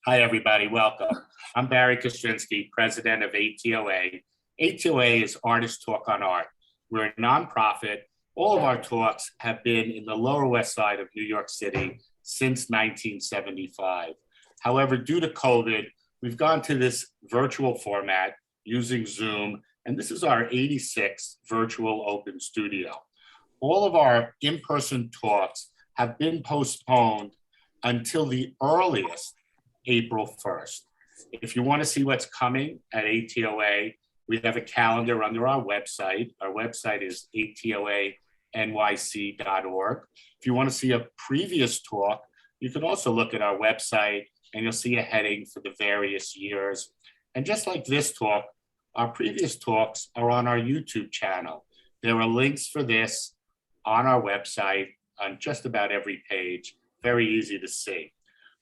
Hi, everybody. Welcome. I'm Barry Kostrinsky, president of ATOA. ATOA is Artist Talk on Art. We're a nonprofit. All of our talks have been in the Lower West Side of New York City since 1975. However, due to COVID, we've gone to this virtual format using Zoom, and this is our 86th virtual open studio. All of our in-person talks have been postponed until the earliest April 1st. If you want to see what's coming at ATOA, we have a calendar under our website. Our website is atoanyc.org. If you want to see a previous talk, you can also look at our website and you'll see a heading for the various years. And just like this talk, our previous talks are on our YouTube channel. There are links for this on our website on just about every page. Very easy to see.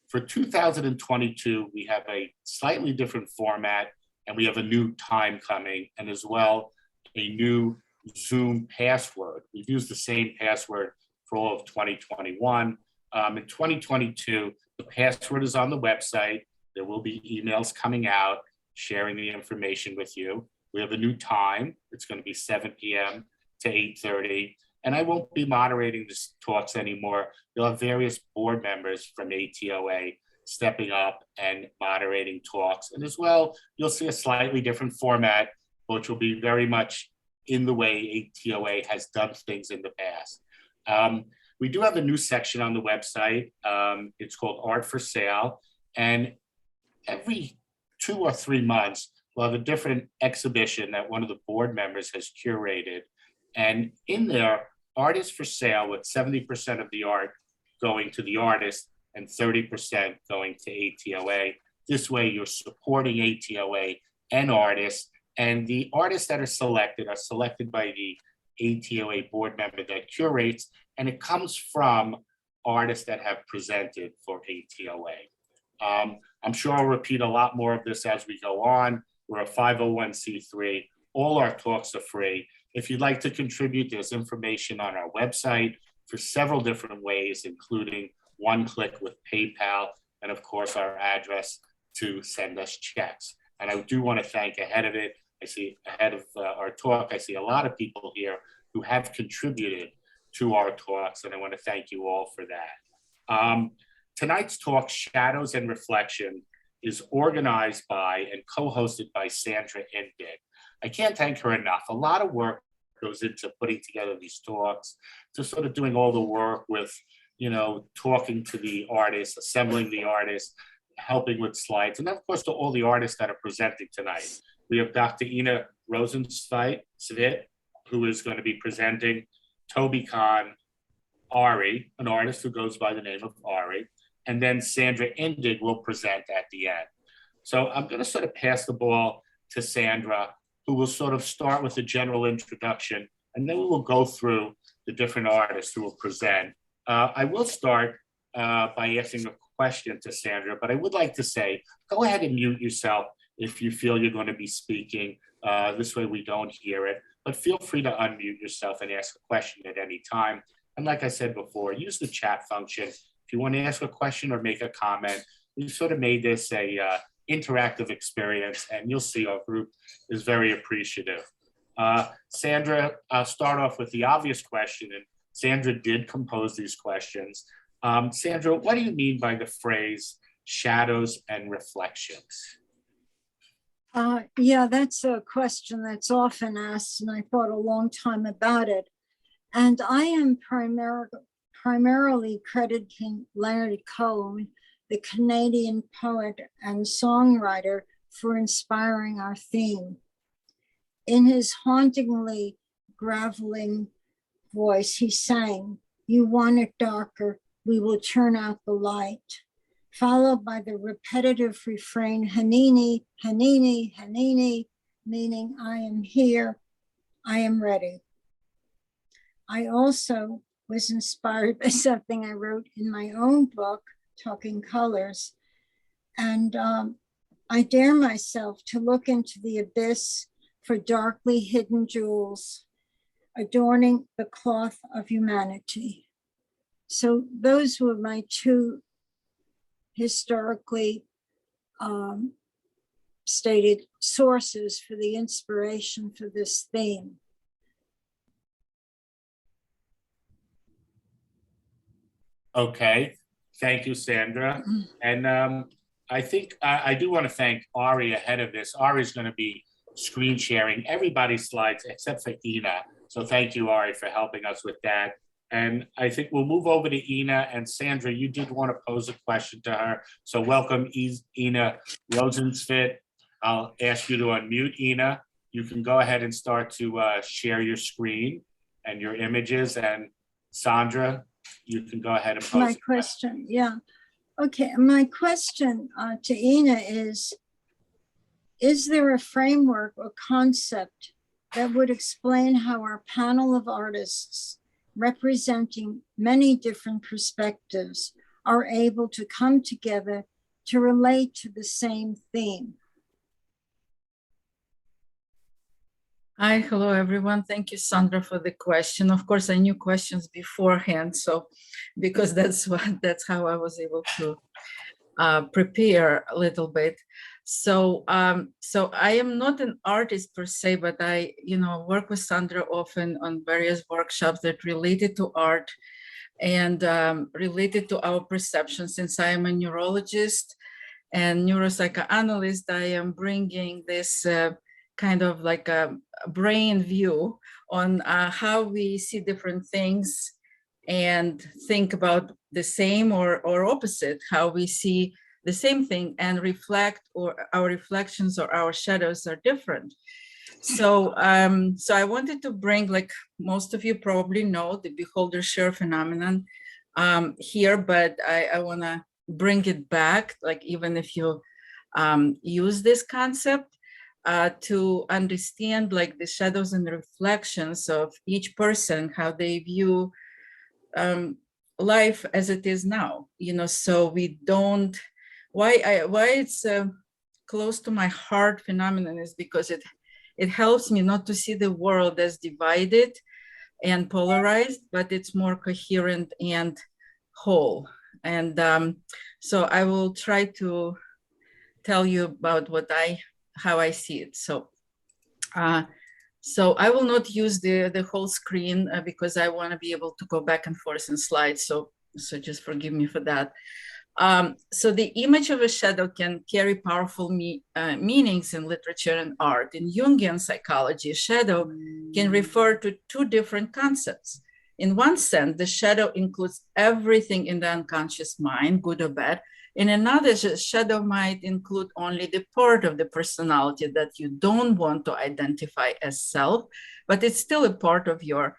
For 2022, we have a slightly different format and we have a new time coming, and as well, a new Zoom password. We've used the same password for all of 2021. In 2022, the password is on the website. There will be emails coming out sharing the information with you. We have a new time. It's going to be 7 p.m. to 8:30. And I won't be moderating the talks anymore. You'll have various board members from ATOA stepping up and moderating talks. And as well, you'll see a slightly different format, which will be very much in the way ATOA has done things in the past. We do have a new section on the website. It's called Art for Sale. And every 2 or 3 months, we'll have a different exhibition that one of the board members has curated. And in there, art is for sale with 70% of the art going to the artist and 30% going to ATOA. This way you're supporting ATOA and artists, and the artists that are selected by the ATOA board member that curates, and it comes from artists that have presented for ATOA. I'm sure I'll repeat a lot more of this as we go on. We're a 501c3. All our talks are free. If you'd like to contribute, there's information on our website for several different ways, including one-click with PayPal, and of course, our address to send us checks. And I do want to thank ahead of our talk, I see a lot of people here who have contributed to our talks, and I want to thank you all for that. Tonight's talk, Shadows and Reflection, is organized by and co-hosted by Sandra Indig. I can't thank her enough. A lot of work goes into putting together these talks, to sort of doing all the work with, talking to the artists, assembling the artists, helping with slides, and of course to all the artists that are presenting tonight. We have Dr. Rozentsvit, who is going to be presenting, Toby, Kahn, Ari, an artist who goes by the name of Ari, and then Sandra Indig will present at the end. So I'm going to sort of pass the ball to Sandra, who will sort of start with a general introduction, and then we will go through the different artists who will present. I will start by asking a question to Sandra, but I would like to say, go ahead and mute yourself if you feel you're going to be speaking. This way we don't hear it, but feel free to unmute yourself and ask a question at any time. And like I said before, use the chat function. If you want to ask a question or make a comment, we've sort of made this a interactive experience, and you'll see our group is very appreciative. Sandra, I'll start off with the obvious question, and Sandra did compose these questions. Sandra, what do you mean by the phrase shadows and reflections? Yeah, that's a question that's often asked, and I thought a long time about it. And I am primarily crediting Leonard Cohen, the Canadian poet and songwriter, for inspiring our theme. In his hauntingly graveling voice, he sang, "You want it darker, we will turn out the light," followed by the repetitive refrain, "Hanini, Hanini, Hanini," meaning I am here, I am ready. I also was inspired by something I wrote in my own book, Talking Colors. And I dare myself to look into the abyss for darkly hidden jewels, adorning the cloth of humanity. So those were my two historically stated sources for the inspiration for this theme. Okay, thank you, Sandra. And I think I do want to thank Ari ahead of this. Ari's going to be screen sharing everybody's slides except for Ina. So thank you, Ari, for helping us with that. And I think we'll move over to Ina. And Sandra, you did want to pose a question to her. So welcome, Ina Rozentsvit. I'll ask you to unmute, Ina. You can go ahead and start to share your screen and your images. And Sandra, you can go ahead and pose my question. Yeah. Okay. My question to Ina is there a framework or concept that would explain how our panel of artists representing many different perspectives are able to come together to relate to the same theme? Hi, hello everyone. Thank you, Sandra, for the question. Of course, I knew questions beforehand, so because that's how I was able to prepare a little bit. So I am not an artist per se, but I work with Sandra often on various workshops that related to art and related to our perception. Since I am a neurologist and neuropsychoanalyst, I am bringing this kind of like a brain view on how we see different things and think about the same or opposite, how we see the same thing and reflect, or our reflections or our shadows are different. So I wanted to bring, like most of you probably know, the beholder share phenomenon here, but I want to bring it back, like even if you use this concept to understand like the shadows and reflections of each person, how they view life as it is now, so we don't, why it's close to my heart phenomenon is because it helps me not to see the world as divided and polarized, but it's more coherent and whole. And so I will try to tell you about how I see it. So I will not use the whole screen because I want to be able to go back and forth in slides. So just forgive me for that. So the image of a shadow can carry powerful meanings in literature and art. In Jungian psychology, a shadow can refer to two different concepts. In one sense, the shadow includes everything in the unconscious mind, good or bad. In another, shadow might include only the part of the personality that you don't want to identify as self, but it's still a part of your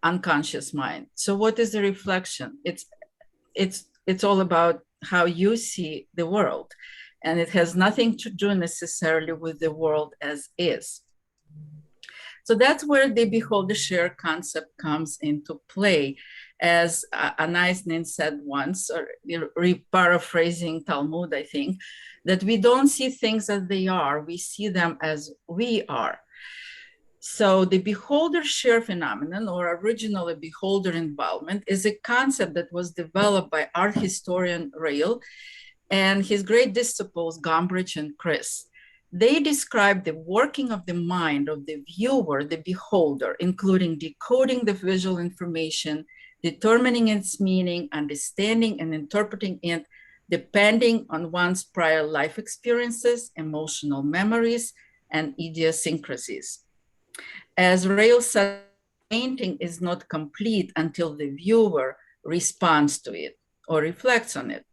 unconscious mind. So what is the reflection? It's all about how you see the world, and it has nothing to do necessarily with the world as is. So that's where the beholder share concept comes into play. As Anaïs said once, or paraphrasing Talmud, I think, that we don't see things as they are, we see them as we are. So the beholder share phenomenon, or originally beholder involvement, is a concept that was developed by art historian Rail and his great disciples Gombrich and Chris. They describe the working of the mind of the viewer, the beholder, including decoding the visual information, determining its meaning, understanding and interpreting it, depending on one's prior life experiences, emotional memories, and idiosyncrasies. As Rail said, painting is not complete until the viewer responds to it or reflects on it.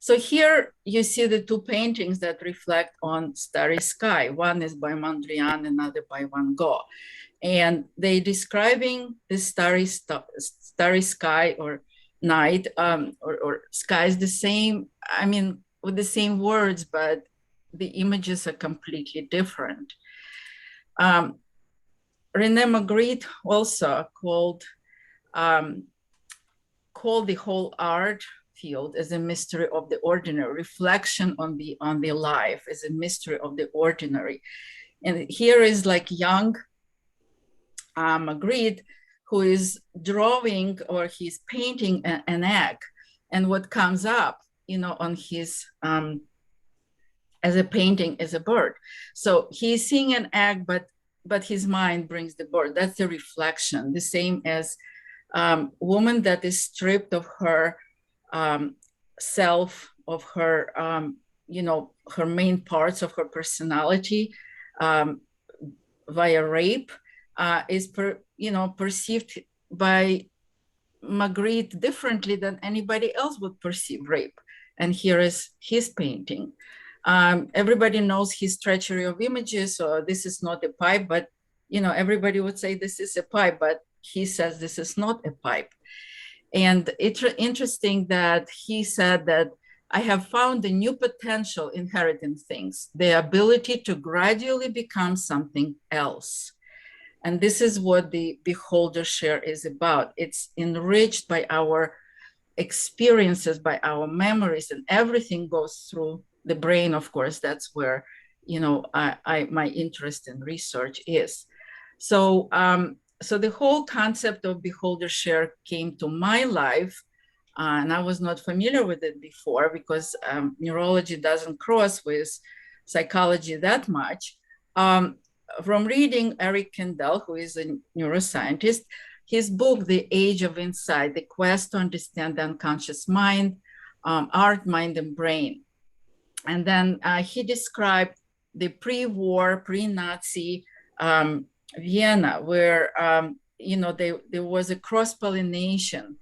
So here you see the two paintings that reflect on Starry Sky. One is by Mondrian, another by Van Gogh. And they describing the starry sky or night or skies the same, I mean, with the same words, but the images are completely different. Rene Magritte also called the whole art field as a mystery of the ordinary, reflection on the life as a mystery of the ordinary. And here is like young Magritte, who is drawing or he's painting an egg. And what comes up on his, as a painting, as a bird. So he's seeing an egg, but his mind brings the bird. That's the reflection, the same as woman that is stripped of her self, of her, her main parts of her personality via rape, is perceived by Magritte differently than anybody else would perceive rape. And here is his painting. Everybody knows his treachery of images, so this is not a pipe, but everybody would say this is a pipe, but he says this is not a pipe. And it's interesting that he said that I have found a new potential inherent in things, the ability to gradually become something else. And this is what the beholder share is about. It's enriched by our experiences, by our memories, and everything goes through the brain. Of course, that's where my interest in research is. So the whole concept of beholder share came to my life, and I was not familiar with it before because neurology doesn't cross with psychology that much. From reading Eric Kandel, who is a neuroscientist, his book, The Age of Insight, The Quest to Understand the Unconscious Mind, Art, Mind, and Brain. And then he described the pre-war, pre-Nazi Vienna, where there was a cross-pollination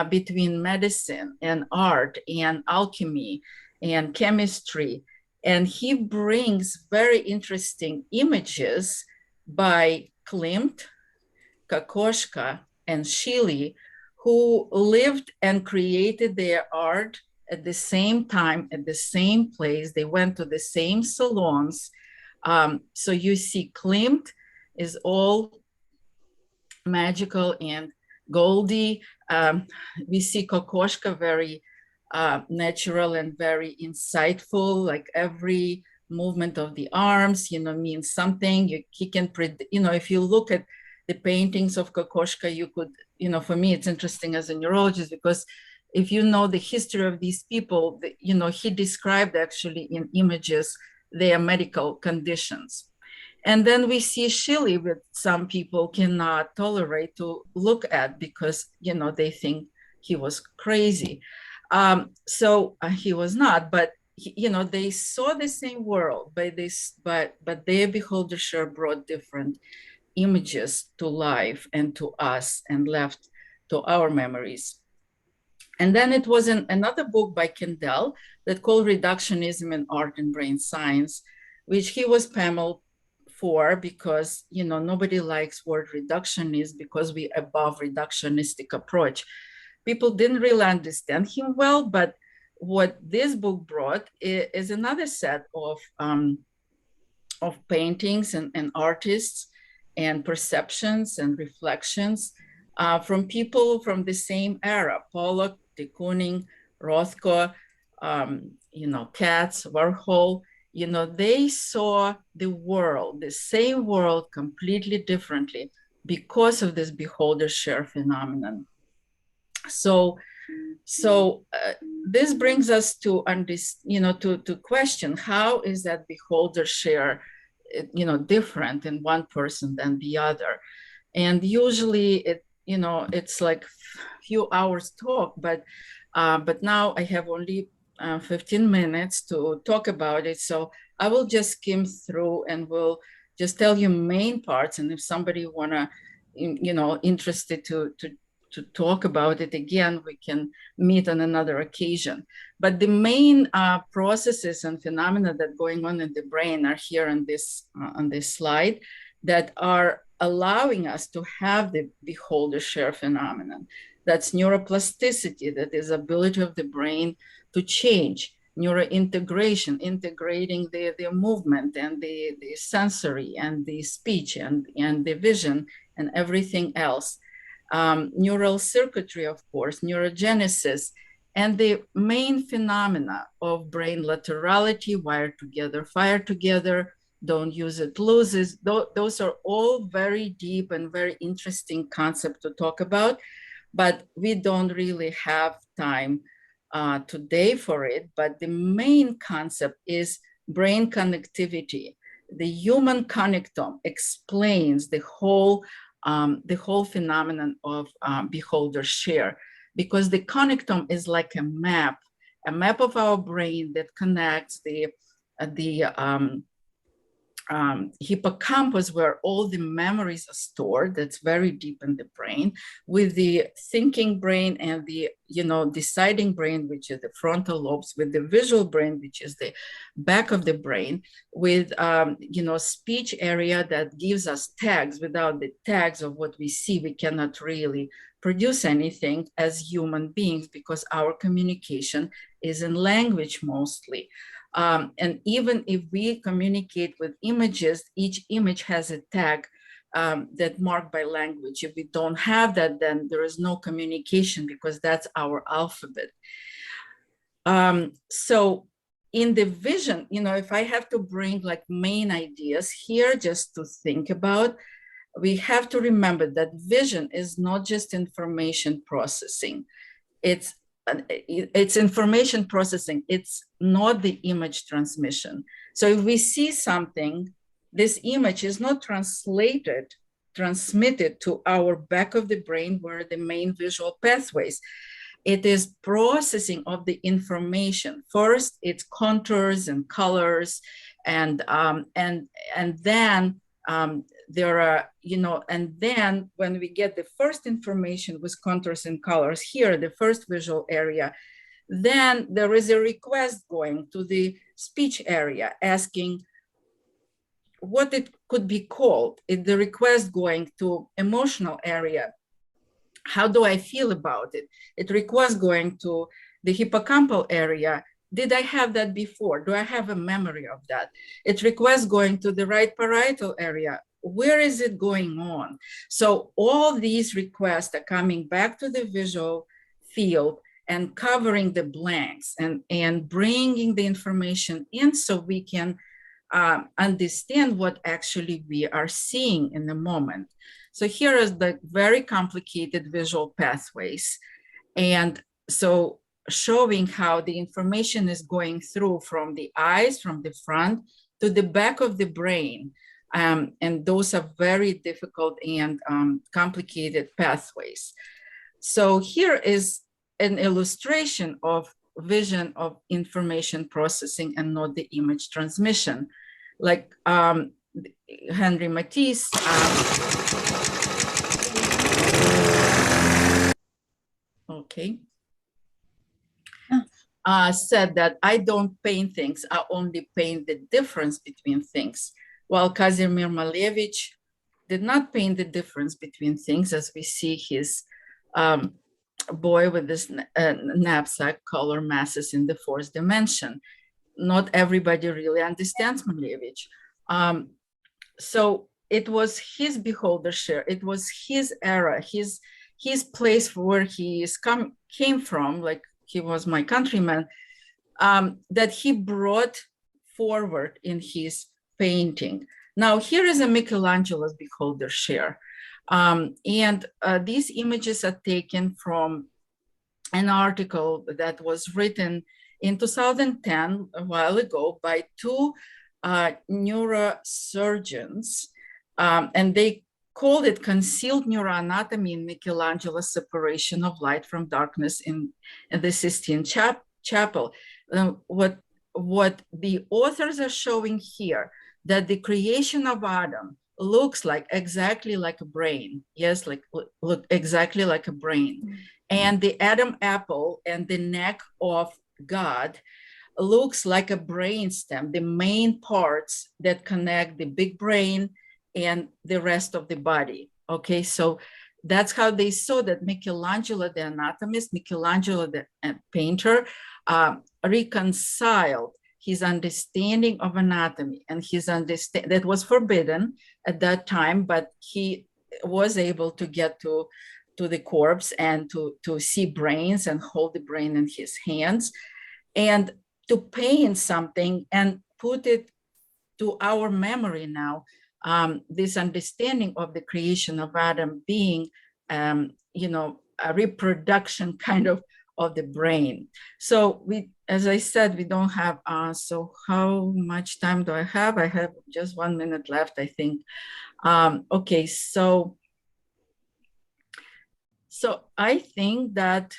between medicine and art and alchemy and chemistry. And he brings very interesting images by Klimpt, Kokoschka, and Schiele, who lived and created their art at the same time, at the same place. They went to the same salons. So you see Klimpt is all magical and goldy. We see Kokoschka very natural and very insightful, like every movement of the arms, means something. He can, if you look at the paintings of Kokoschka, you could, for me, it's interesting as a neurologist because if you know the history of these people, he described actually in images their medical conditions. And then we see Schiele, which some people cannot tolerate to look at because, they think he was crazy. So he was not, but they saw the same world, but their beholder share brought different images to life and to us and left to our memories. And then it was another book by Candel that called Reductionism in Art and Brain Science, which he was pammeled for because, nobody likes word reductionist because we above reductionistic approach. People didn't really understand him well, but what this book brought is another set of paintings and artists and perceptions and reflections from people from the same era, Pollock, de Kooning, Rothko, Katz, Warhol. They saw the world, the same world, completely differently because of this beholder share phenomenon. So this brings us to to question how is that beholder share, different in one person than the other, and usually it's like few hours talk, but now I have only 15 minutes to talk about it, so I will just skim through and will just tell you main parts, and if somebody wanna interested to talk about it again, we can meet on another occasion. But the main processes and phenomena that going on in the brain are here on this slide that are allowing us to have the beholder share phenomenon. That's neuroplasticity, that is ability of the brain to change, neurointegration, integrating the movement and the sensory and the speech and the vision and everything else. Neural circuitry, of course, neurogenesis, and the main phenomena of brain laterality, wire together, fire together, don't use it, loses. Those are all very deep and very interesting concepts to talk about, but we don't really have time today for it, but the main concept is brain connectivity. The human connectome explains the whole phenomenon of beholder share, because the connectome is like a map of our brain that connects the hippocampus, where all the memories are stored, that's very deep in the brain, with the thinking brain and the deciding brain, which is the frontal lobes, with the visual brain, which is the back of the brain, with speech area that gives us tags. Without the tags of what we see, we cannot really produce anything as human beings, because our communication is in language mostly. And even if we communicate with images, each image has a tag that marked by language. If we don't have that, then there is no communication, because that's our alphabet. So in the vision, if I have to bring like main ideas here just to think about, we have to remember that vision is not just information processing. It's information processing. It's not the image transmission. So if we see something, this image is not transmitted to our back of the brain, where the main visual pathways. It is processing of the information. First, it's contours and colors, and then there are, and then when we get the first information with contours and colors here, the first visual area, then there is a request going to the speech area asking what it could be called. The request going to emotional area. How do I feel about it? It requests going to the hippocampal area. Did I have that before? Do I have a memory of that? It requests going to the right parietal area. Where is it going on? So all these requests are coming back to the visual field and covering the blanks and bringing the information in, so we can understand what actually we are seeing in the moment. So here is the very complicated visual pathways. And so showing how the information is going through from the eyes, from the front to the back of the brain. And those are very difficult and complicated pathways. So here is an illustration of vision of information processing and not the image transmission. Like Henry Matisse, said that I don't paint things, I only paint the difference between things. While Kazimir Malevich did not paint the difference between things, as we see his boy with this knapsack, color masses in the fourth dimension. Not everybody really understands Malevich. So it was his beholder share, it was his era, his place where he came from, like he was my countryman, that he brought forward in his painting. Now here is a Michelangelo's beholder share. These images are taken from an article that was written in 2010, a while ago, by two neurosurgeons, and they called it Concealed Neuroanatomy in Michelangelo's Separation of Light from Darkness in the Sistine Chapel. What the authors are showing here, that the creation of Adam looks like exactly like a brain. Yes, look exactly like a brain. Mm-hmm. And the Adam apple and the neck of God looks like a brain stem, the main parts that connect the big brain and the rest of the body. Okay, so that's how they saw that Michelangelo, the anatomist, Michelangelo, the painter, reconciled his understanding of anatomy and his understanding that was forbidden at that time, but he was able to get to the corpse and to see brains and hold the brain in his hands and to paint something and put it to our memory now, this understanding of the creation of Adam being, a reproduction kind of of the brain. So we, as I said, we don't have, so how much time do I have? I have just 1 minute left, I think. Okay, so I think that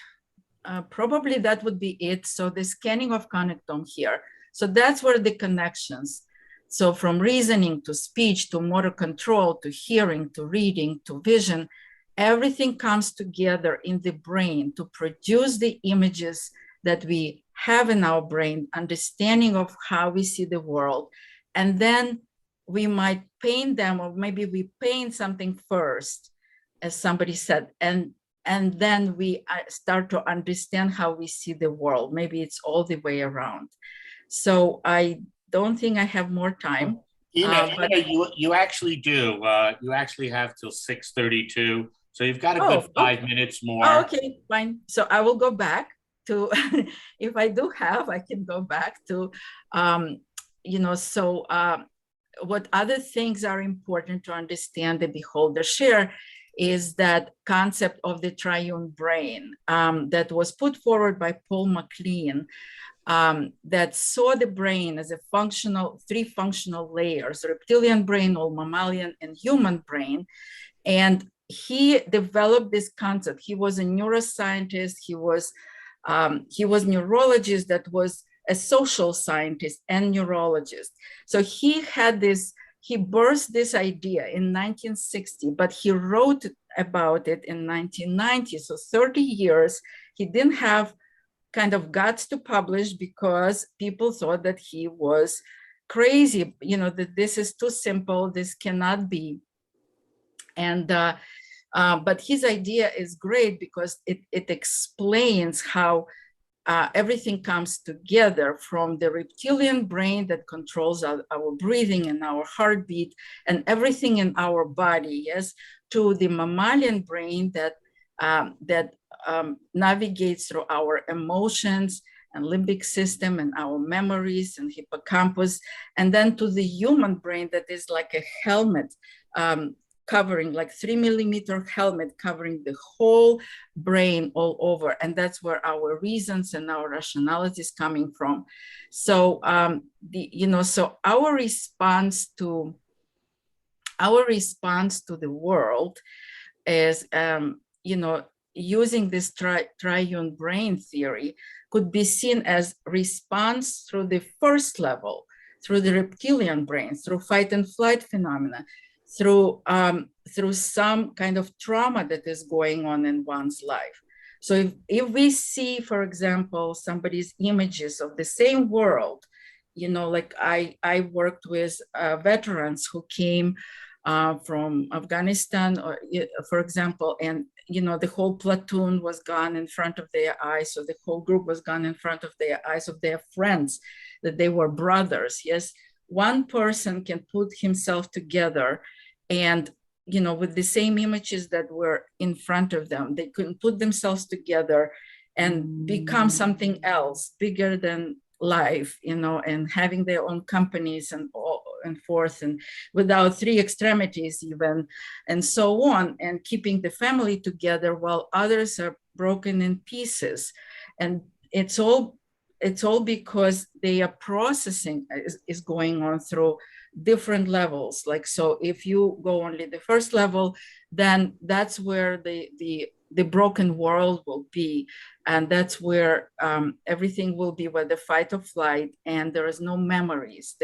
probably that would be it. So the scanning of connectome here. So that's where the connections. So from reasoning to speech, to motor control, to hearing, to reading, to vision, everything comes together in the brain to produce the images that we have in our brain, understanding of how we see the world. And then we might paint them, or maybe we paint something first, as somebody said, and then we start to understand how we see the world. Maybe it's all the way around. So I don't think I have more time. But you actually do. You actually have till 6:32. So you've got a good 5 minutes more. Oh, okay, fine. So I will go back to, if I do have, I can go back to, what other things are important to understand the beholder share is that concept of the triune brain that was put forward by Paul Mclean, that saw the brain as a three functional layers: reptilian brain, all mammalian, and human brain. And he developed this concept. He was a neuroscientist. He was neurologist that was a social scientist and neurologist. So he had this, he birthed this idea in 1960, but he wrote about it in 1990. So 30 years, he didn't have kind of guts to publish because people thought that he was crazy, that this is too simple, this cannot be. And, but his idea is great because it explains how everything comes together, from the reptilian brain that controls our breathing and our heartbeat and everything in our body, yes, to the mammalian brain that navigates through our emotions and limbic system and our memories and hippocampus, and then to the human brain that is like a helmet, covering, like 3 millimeter helmet covering the whole brain all over. And that's where our reasons and our rationality is coming from. So, so our response to the world is, using this triune brain theory could be seen as response through the first level, through the reptilian brain, through fight and flight phenomena, through some kind of trauma that is going on in one's life. So if we see, for example, somebody's images of the same world, like I worked with veterans who came from Afghanistan, or, for example, and the whole platoon was gone in front of their eyes, so the whole group was gone in front of their eyes of their friends, that they were brothers. Yes, one person can put himself together and, with the same images that were in front of them, they couldn't put themselves together and become something else bigger than life, and having their own companies and forth, and without three extremities even, and so on, and keeping the family together while others are broken in pieces. And it's all because they are processing is going on through different levels. Like, so if you go only the first level, then that's where the broken world will be. And that's where everything will be, where the fight or flight, and there is no memories.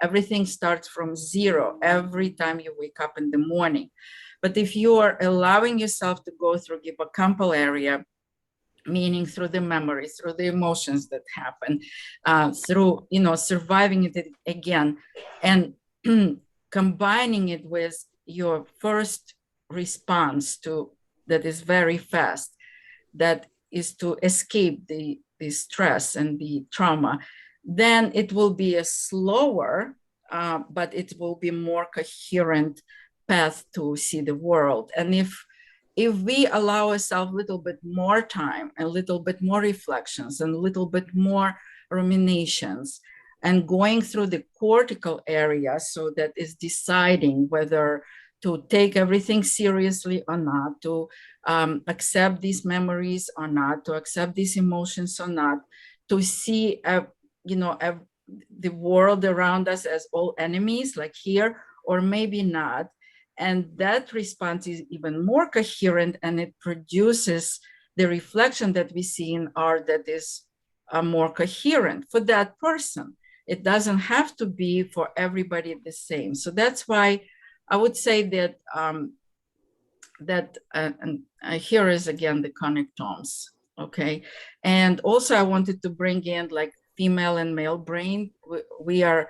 Everything starts from zero every time you wake up in the morning. But if you are allowing yourself to go through hippocampal area, meaning through the memories, through the emotions that happen, through, surviving it again, and combining it with your first response that is very fast, that is to escape the stress and the trauma, then it will be a slower, but it will be more coherent path to see the world. And if we allow ourselves a little bit more time, a little bit more reflections, and a little bit more ruminations, and going through the cortical area, so that is deciding whether to take everything seriously or not, to accept these memories or not, to accept these emotions or not, to see, the world around us as all enemies, like here, or maybe not. And that response is even more coherent, and it produces the reflection that we see in art that is more coherent for that person. It doesn't have to be for everybody the same. So that's why I would say that and here is again the connectomes, okay? And also I wanted to bring in like female and male brain. We are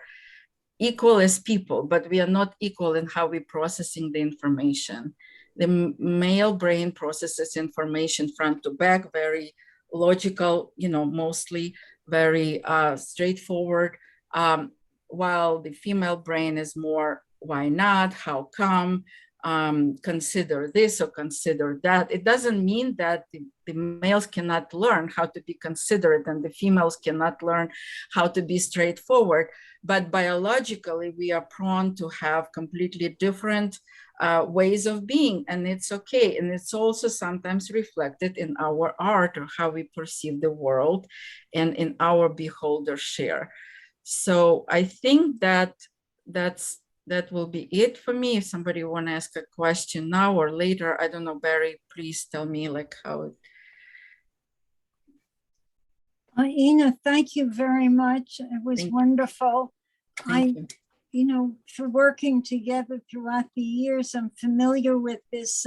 equal as people, but we are not equal in how we're processing the information. The male brain processes information front to back, very logical, mostly very straightforward, while the female brain is more, why not, how come, consider this or consider that. It doesn't mean that the males cannot learn how to be considerate and the females cannot learn how to be straightforward, but biologically we are prone to have completely different ways of being, and it's okay. And it's also sometimes reflected in our art or how we perceive the world and in our beholder share. So I think that will be it for me. If somebody want to ask a question now or later, I don't know, Barry, please tell me like how it. Ina, thank you very much. It was wonderful. Thank you. For working together throughout the years, I'm familiar with this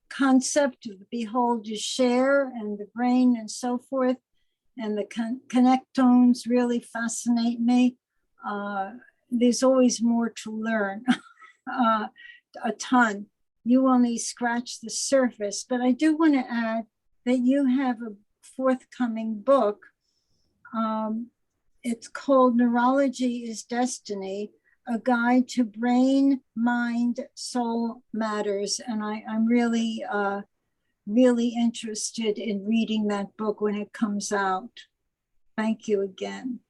concept of the beholder share and the brain and so forth. And the connectomes really fascinate me. There's always more to learn, a ton. You only scratch the surface, but I do want to add that you have a forthcoming book. It's called Neurology is Destiny, a guide to brain, mind, soul matters. And I'm really, really interested in reading that book when it comes out. Thank you again.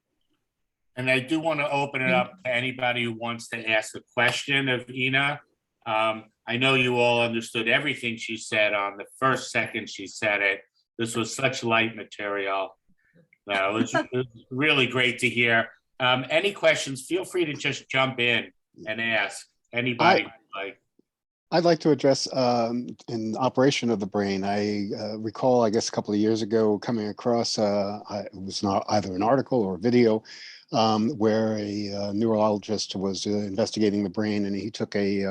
And I do want to open it up to anybody who wants to ask a question of Ina. I know you all understood everything she said on the first second she said it. This was such light material. It was really great to hear. Any questions, feel free to just jump in and ask anybody. I'd like to address in operation of the brain. I recall, I guess, a couple of years ago coming across, it was not either an article or a video where a neurologist was investigating the brain, and he took a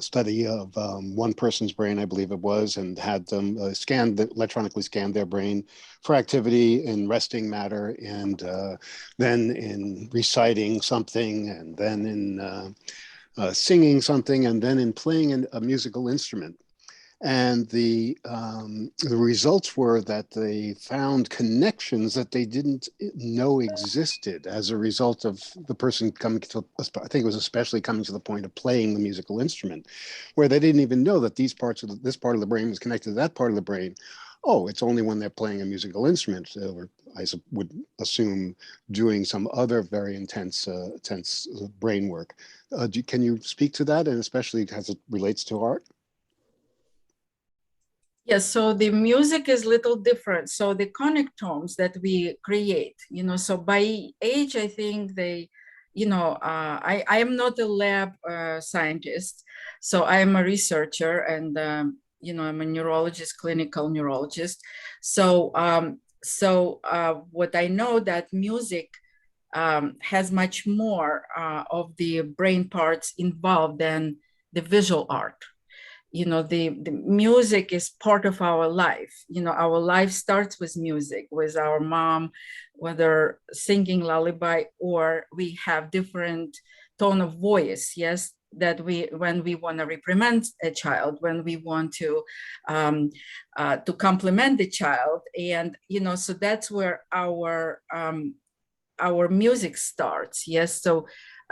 study of one person's brain, I believe it was, and had them electronically scan their brain for activity in resting matter, and then in reciting something, and then in singing something, and then in playing a musical instrument. And the results were that they found connections that they didn't know existed as a result of the person coming to, I think it was especially coming to the point of playing the musical instrument, where they didn't even know that this part of the brain was connected to that part of the brain. Oh, it's only when they're playing a musical instrument, or I would assume doing some other very intense brain work. Can you speak to that, and especially as it relates to art? Yes, so the music is a little different. So the connectomes that we create, so by age, I think they, I am not a lab scientist, so I am a researcher, and I'm a neurologist, clinical neurologist. So what I know that music has much more of the brain parts involved than the visual art. The music is part of our life. Our life starts with music, with our mom, whether singing lullaby, or we have different tone of voice, yes, that when we want to reprimand a child, when we want to compliment the child. And, so that's where our music starts, yes. So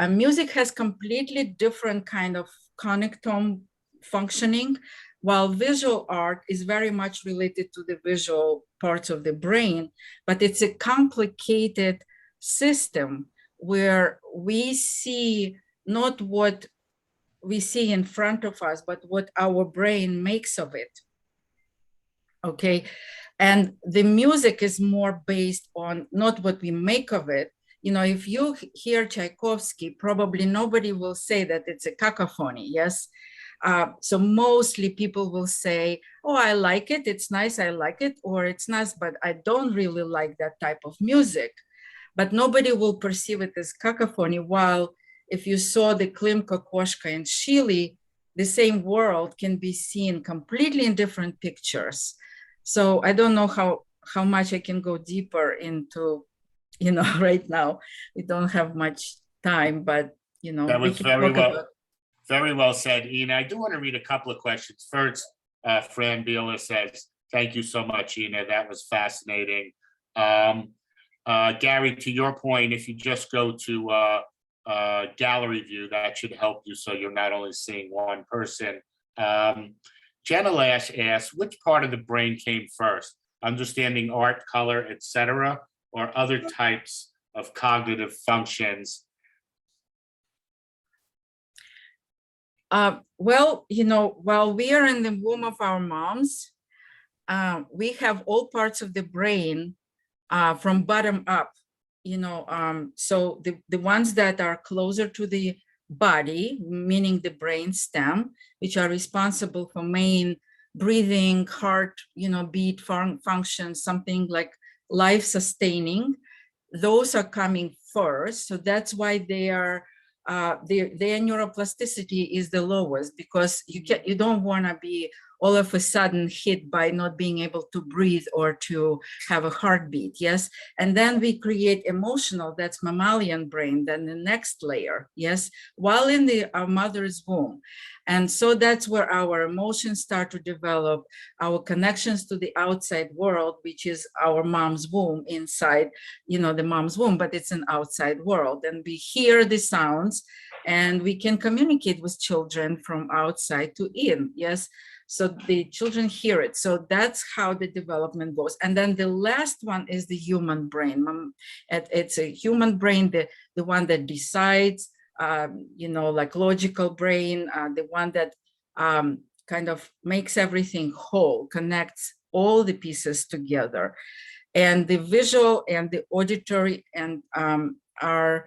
music has completely different kind of connectome functioning, while visual art is very much related to the visual parts of the brain, but it's a complicated system where we see not what we see in front of us, but what our brain makes of it. Okay, and the music is more based on not what we make of it. You know, if you hear Tchaikovsky, probably nobody will say that it's a cacophony, yes? So mostly people will say, oh, I like it, it's nice, I like it, or it's nice, but I don't really like that type of music. But nobody will perceive it as cacophony, while if you saw the Klimpt, Kokoschka, and Schiele, the same world can be seen completely in different pictures. So I don't know how much I can go deeper into, you know, right now. We don't have much time, but, you know, That we was can very talk well, about. very well said, Ina. I do want to read a couple of questions. First, Fran Bieler says, thank you so much, Ina. That was fascinating. Gary, to your point, if you just go to gallery view, that should help you so you're not only seeing one person. Jenna Lash asks, which part of the brain came first? Understanding art, color, etc., or other types of cognitive functions? Well, you know, while we are in the womb of our moms, we have all parts of the brain from bottom up, you know, so the ones that are closer to the body, meaning the brain stem, which are responsible for main breathing, heart, you know, beat function, something like life sustaining, those are coming first. So that's why they are, their neuroplasticity is the lowest, because you don't want to be all of a sudden hit by not being able to breathe or to have a heartbeat, yes? And then we create emotional, that's mammalian brain, then the next layer, yes? While in our mother's womb. And so that's where our emotions start to develop, our connections to the outside world, which is our mom's womb inside, you know, the mom's womb, but it's an outside world. And we hear the sounds and we can communicate with children from outside to in, yes? So the children hear it. So that's how the development goes. And then the last one is the human brain. It's a human brain, the one that decides, you know, like logical brain, the one that kind of makes everything whole, connects all the pieces together. And the visual and the auditory and are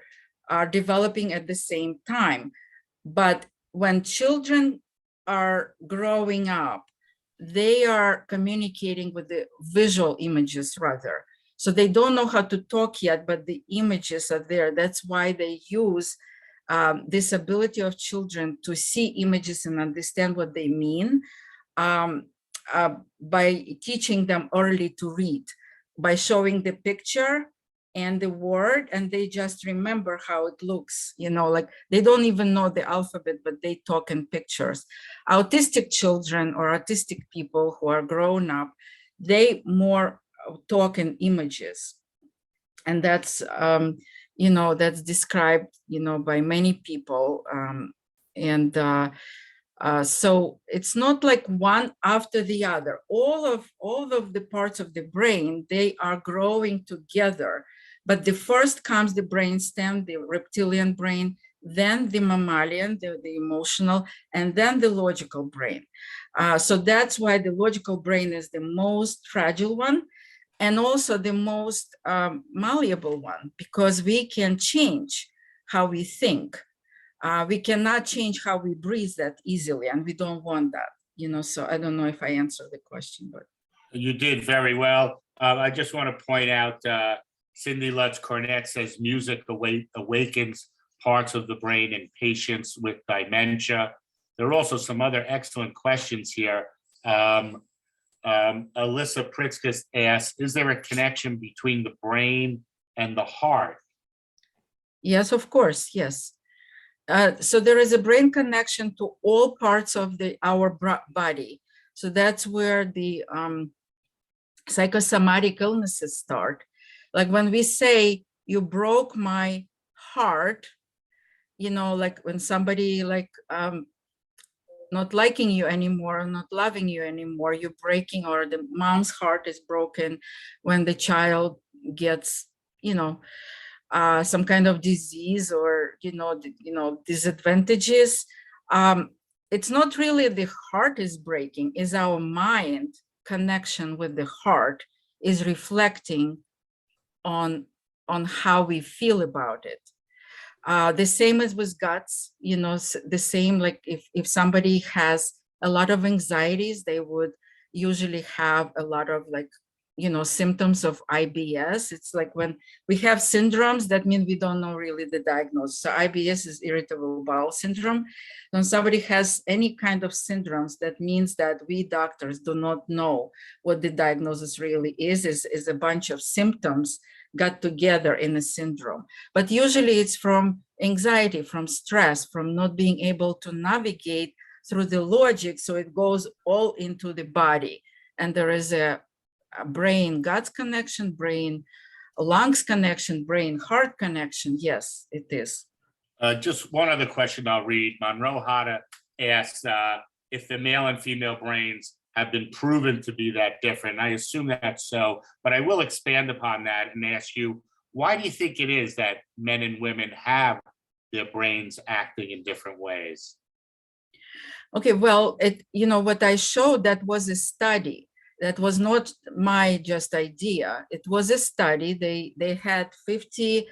developing at the same time. But when children are growing up, they are communicating with the visual images rather. So they don't know how to talk yet, but the images are there. That's why they use this ability of children to see images and understand what they mean by teaching them early to read, by showing the picture and the word, and they just remember how it looks, you know, like they don't even know the alphabet, but they talk in pictures. Autistic children or autistic people who are grown up, they more talk in images. And that's, you know, that's described, you know, by many people. So it's not like one after the other. All of the parts of the brain, they are growing together. But the first comes the brain stem, the reptilian brain, then the mammalian, the emotional, and then the logical brain. So that's why the logical brain is the most fragile one, and also the most malleable one, because we can change how we think. We cannot change how we breathe that easily, and we don't want that, you know. So I don't know if I answered the question, but You did very well. I just want to point out, Cindy Lutz Cornett says music awakens parts of the brain in patients with dementia. There are also some other excellent questions here. Alyssa Pritzkus asks, is there a connection between the brain and the heart? yes, of course, yes. So there is a brain connection to all parts of our body. So that's where the psychosomatic illnesses start. Like when we say, you broke my heart, you know, like when somebody like not liking you anymore, not loving you anymore, you're breaking, or the mom's heart is broken when the child gets, you know, some kind of disease or, disadvantages. It's not really the heart is breaking, it's our mind connection with the heart is reflecting on how we feel about it. The same as with guts, the same, like if somebody has a lot of anxieties, they would usually have a lot of symptoms of IBS. It's like when we have syndromes, that means we don't know really the diagnosis. So IBS is irritable bowel syndrome. When somebody has any kind of syndromes, that means that we doctors do not know what the diagnosis really is a bunch of symptoms got together in a syndrome. But usually it's from anxiety, from stress, from not being able to navigate through the logic. So it goes all into the body. And there is a brain guts connection, brain lungs connection, brain heart connection. Yes, it is. Just one other question I'll read. Monroe Hada asks if the male and female brains have been proven to be that different. I assume that's so, but I will expand upon that and ask you, why do you think it is that men and women have their brains acting in different ways? Okay, well, what I showed, that was a study. That was not my just idea. It was a study. They had 50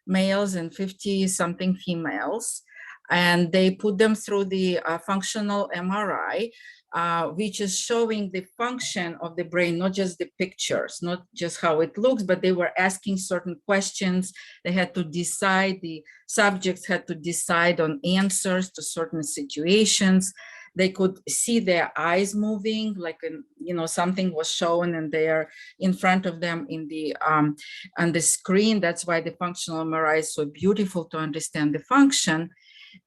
males and 50 something females, and they put them through the functional MRI, which is showing the function of the brain, not just the pictures, not just how it looks, but they were asking certain questions. They had to decide, the subjects had to decide on answers to certain situations. They could see their eyes moving, like something was shown, and they are in front of them in the on the screen. That's why the functional MRI is so beautiful to understand the function.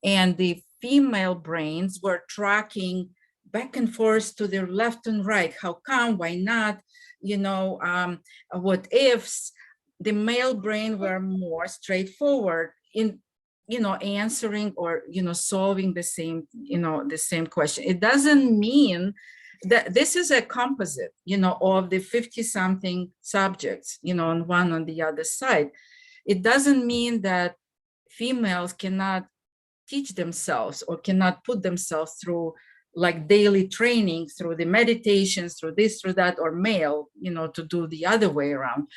And the female brains were tracking back and forth to their left and right. How come? Why not? What ifs? The male brain were more straightforward in answering or solving the same question. It doesn't mean that this is a composite of the 50 something subjects on one on the other side. It doesn't mean that females cannot teach themselves or cannot put themselves through like daily training, through the meditations, through this, through that, or male to do the other way around.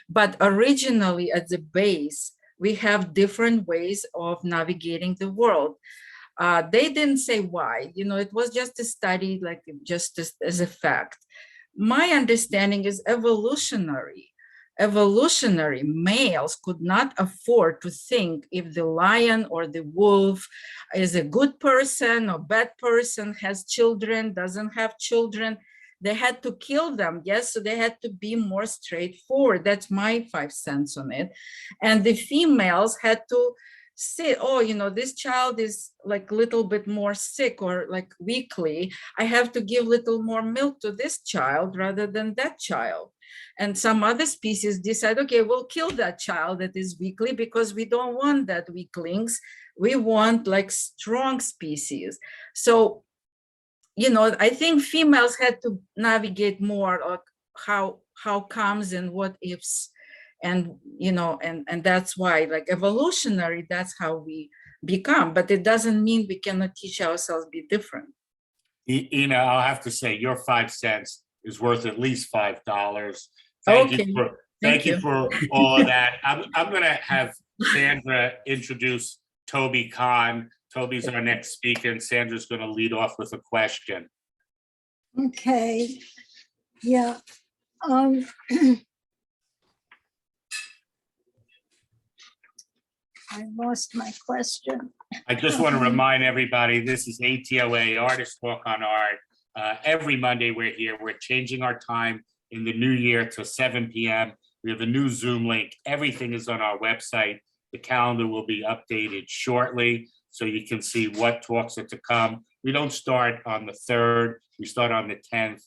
But originally at the base, we have different ways of navigating the world. They didn't say why, it was just a study, like just as a fact. My understanding is evolutionary. Evolutionary males could not afford to think if the lion or the wolf is a good person or bad person, has children, doesn't have children. They had to kill them, yes, so they had to be more straightforward. That's my 5 cents on it. And the females had to say, oh, this child is like a little bit more sick or like weakly. I have to give a little more milk to this child rather than that child. And some other species decide, okay, we'll kill that child that is weakly because we don't want that weaklings. We want like strong species. So I think females had to navigate more like how comes and what ifs, and and that's why, like evolutionary, that's how we become. But it doesn't mean we cannot teach ourselves be different. Ina, I'll have to say your 5 cents is worth at least $5. Thank you for all of that. I'm going to have Sandra introduce Toby Kahn. Toby's our next speaker, and Sandra's going to lead off with a question. Okay. Yeah. I lost my question. I just want to remind everybody, this is ATOA, Artist Talk on Art. Every Monday we're here. We're changing our time in the new year to 7 p.m. We have a new Zoom link. Everything is on our website. The calendar will be updated shortly, so you can see what talks are to come. We don't start on the 3rd. We start on the 10th.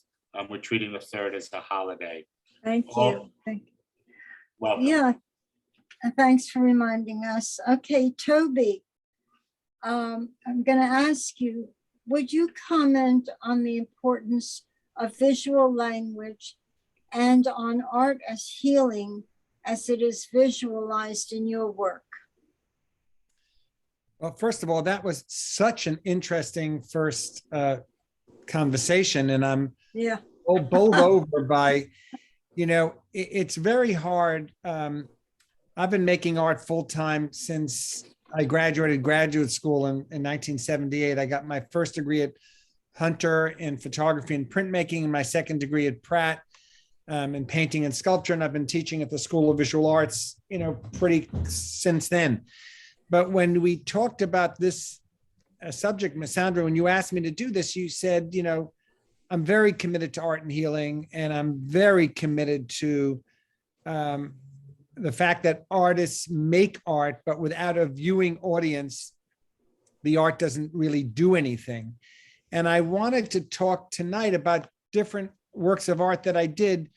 We're treating the 3rd as a holiday. Thank you. Thank you. Welcome. Yeah, thanks for reminding us. Okay, Toby, I'm going to ask you, would you comment on the importance of visual language and on art as healing as it is visualized in your work? Well, first of all, that was such an interesting first conversation, and I'm bowled over by, it's very hard. I've been making art full time since I graduated graduate school in 1978. I got my first degree at Hunter in photography and printmaking, and my second degree at Pratt in painting and sculpture. And I've been teaching at the School of Visual Arts, pretty since then. But when we talked about this subject, Ms. Sandra, when you asked me to do this, you said, I'm very committed to art and healing, and I'm very committed to the fact that artists make art, but without a viewing audience, the art doesn't really do anything. And I wanted to talk tonight about different works of art that I did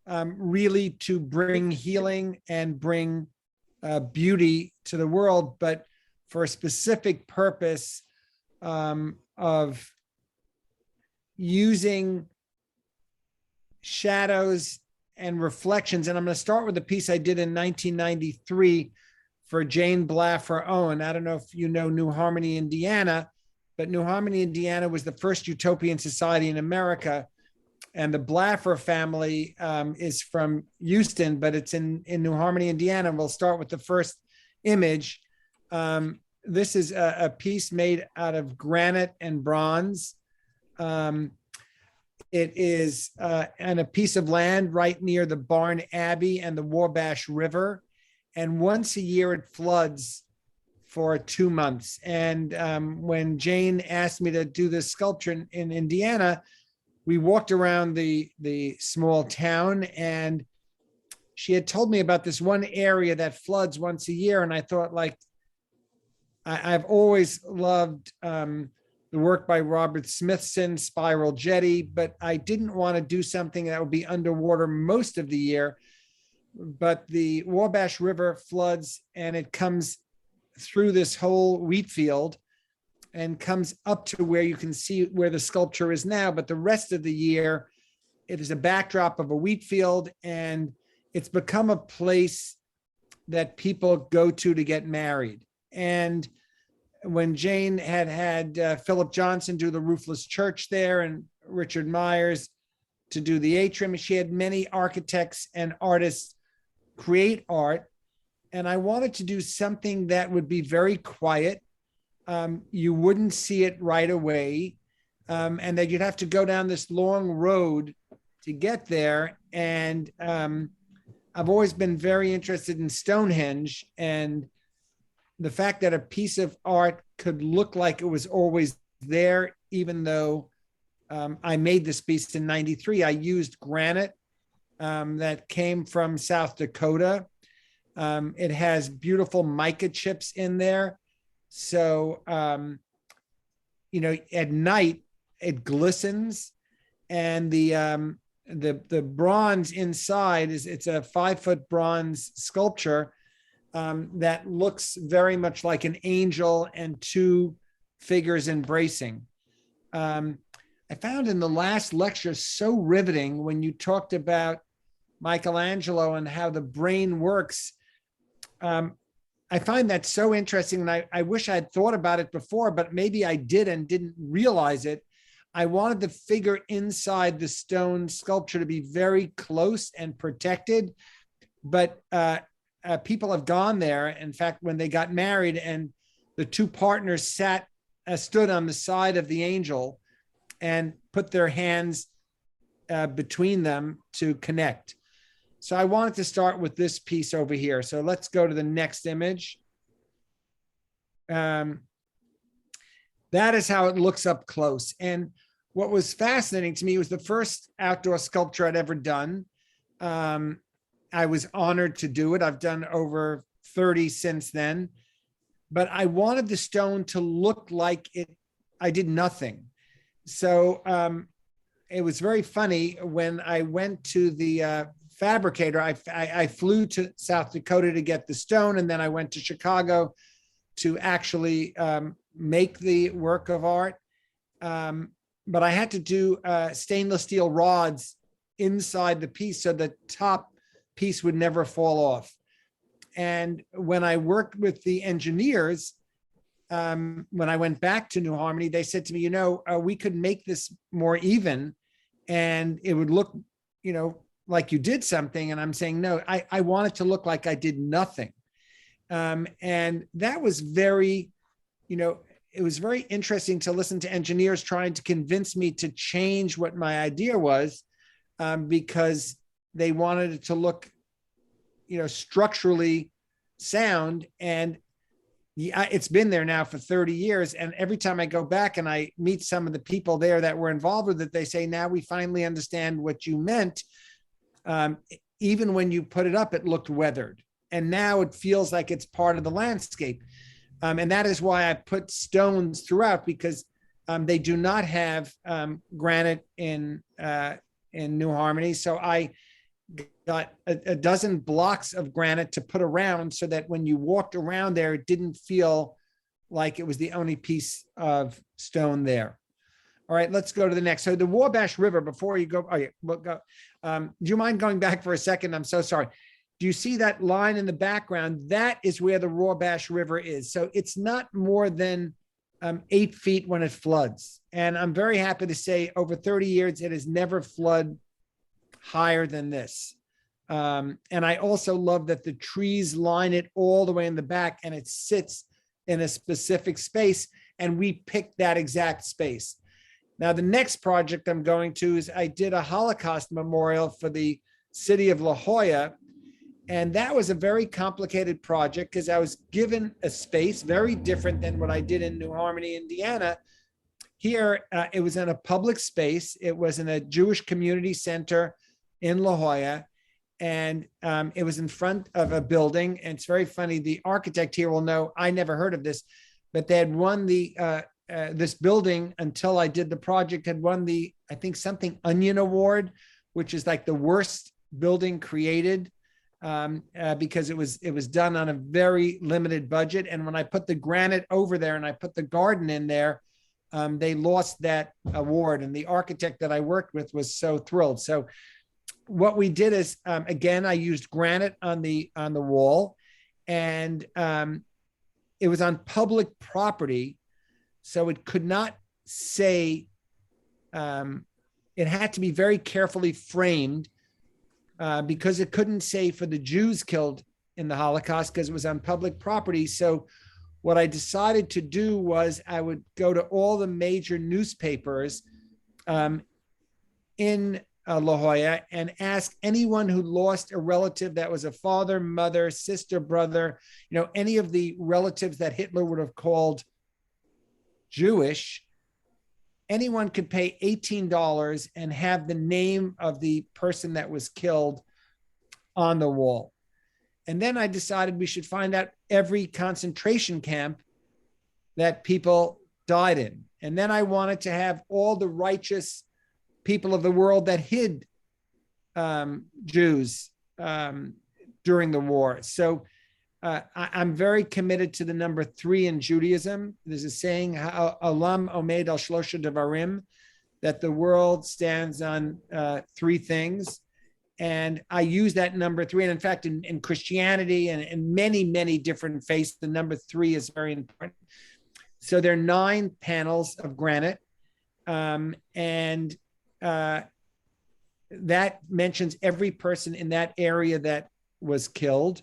really to bring healing and bring beauty to the world, but for a specific purpose of using shadows and reflections. And I'm going to start with a piece I did in 1993 for Jane Blaffer Owen. I don't know if you know New Harmony, Indiana, but New Harmony, Indiana was the first utopian society in America. And the Blaffer family is from Houston, but it's in New Harmony, Indiana. And we'll start with the first image. This is a piece made out of granite and bronze. It is on a piece of land right near the Barn Abbey and the Wabash River. And once a year it floods for 2 months. And when Jane asked me to do this sculpture in Indiana, we walked around the small town, and she had told me about this one area that floods once a year. And I thought, I've always loved the work by Robert Smithson, Spiral Jetty, but I didn't want to do something that would be underwater most of the year. But the Wabash River floods, and it comes through this whole wheat field and comes up to where you can see where the sculpture is now. But the rest of the year, it is a backdrop of a wheat field, and it's become a place that people go to get married. And when Jane had Philip Johnson do the roofless church there, and Richard Myers to do the atrium, she had many architects and artists create art. And I wanted to do something that would be very quiet. You wouldn't see it right away, and that you'd have to go down this long road to get there. And I've always been very interested in Stonehenge, and the fact that a piece of art could look like it was always there, even though I made this piece in '93. I used granite that came from South Dakota. It has beautiful mica chips in there. So, at night it glistens, and the bronze inside it's a 5-foot bronze sculpture that looks very much like an angel and two figures embracing. I found in the last lecture so riveting when you talked about Michelangelo and how the brain works. I find that so interesting, and I wish I had thought about it before, but maybe I did and didn't realize it. I wanted the figure inside the stone sculpture to be very close and protected, but people have gone there. In fact, when they got married and the two partners stood on the side of the angel and put their hands between them to connect. So I wanted to start with this piece over here. So let's go to the next image. That is how it looks up close. And what was fascinating to me, it was the first outdoor sculpture I'd ever done. I was honored to do it. I've done over 30 since then. But I wanted the stone to look like I did nothing. So it was very funny when I went to the fabricator. I flew to South Dakota to get the stone, and then I went to Chicago to actually make the work of art. But I had to do stainless steel rods inside the piece, so the top piece would never fall off. And when I worked with the engineers, when I went back to New Harmony, they said to me, we could make this more even and it would look, like you did something. And I'm saying, no, I want it to look like I did nothing. And that was very, it was very interesting to listen to engineers trying to convince me to change what my idea was, because they wanted it to look, structurally sound. And it's been there now for 30 years. And every time I go back and I meet some of the people there that were involved with it, they say, now we finally understand what you meant. Even when you put it up, it looked weathered. And now it feels like it's part of the landscape. And that is why I put stones throughout, because they do not have granite in New Harmony. So I got a dozen blocks of granite to put around so that when you walked around there, it didn't feel like it was the only piece of stone there. All right, let's go to the next. So the Wabash River, before you go, do you mind going back for a second? I'm so sorry. Do you see that line in the background? That is where the Wabash River is. So it's not more than 8 feet when it floods. And I'm very happy to say over 30 years, it has never flooded higher than this. And I also love that the trees line it all the way in the back and it sits in a specific space. And we picked that exact space. Now, the next project I'm going to is I did a Holocaust Memorial for the city of La Jolla. And that was a very complicated project because I was given a space very different than what I did in New Harmony, Indiana. Here, it was in a public space. It was in a Jewish community center in La Jolla. And it was in front of a building. And it's very funny. The architect here will know, I never heard of this, but they had won this building until I did the project, had won the, I think something Onion Award, which is like the worst building created. Because it was done on a very limited budget. And when I put the granite over there and I put the garden in there, they lost that award. And the architect that I worked with was so thrilled. So what we did is, again, I used granite on the wall, and it was on public property. So it could not say, it had to be very carefully framed, because it couldn't say for the Jews killed in the Holocaust because it was on public property. So what I decided to do was I would go to all the major newspapers in La Jolla and ask anyone who lost a relative that was a father, mother, sister, brother, any of the relatives that Hitler would have called Jewish. Anyone could pay $18 and have the name of the person that was killed on the wall. And then I decided we should find out every concentration camp that people died in. And then I wanted to have all the righteous people of the world that hid Jews during the war. So I'm very committed to the number 3 in Judaism. There's a saying, Olam Omed al Shlosha Devarim, that the world stands on 3 things. And I use that number 3. And in fact, in Christianity and in many, many different faiths, the number 3 is very important. So there are 9 panels of granite. And that mentions every person in that area that was killed.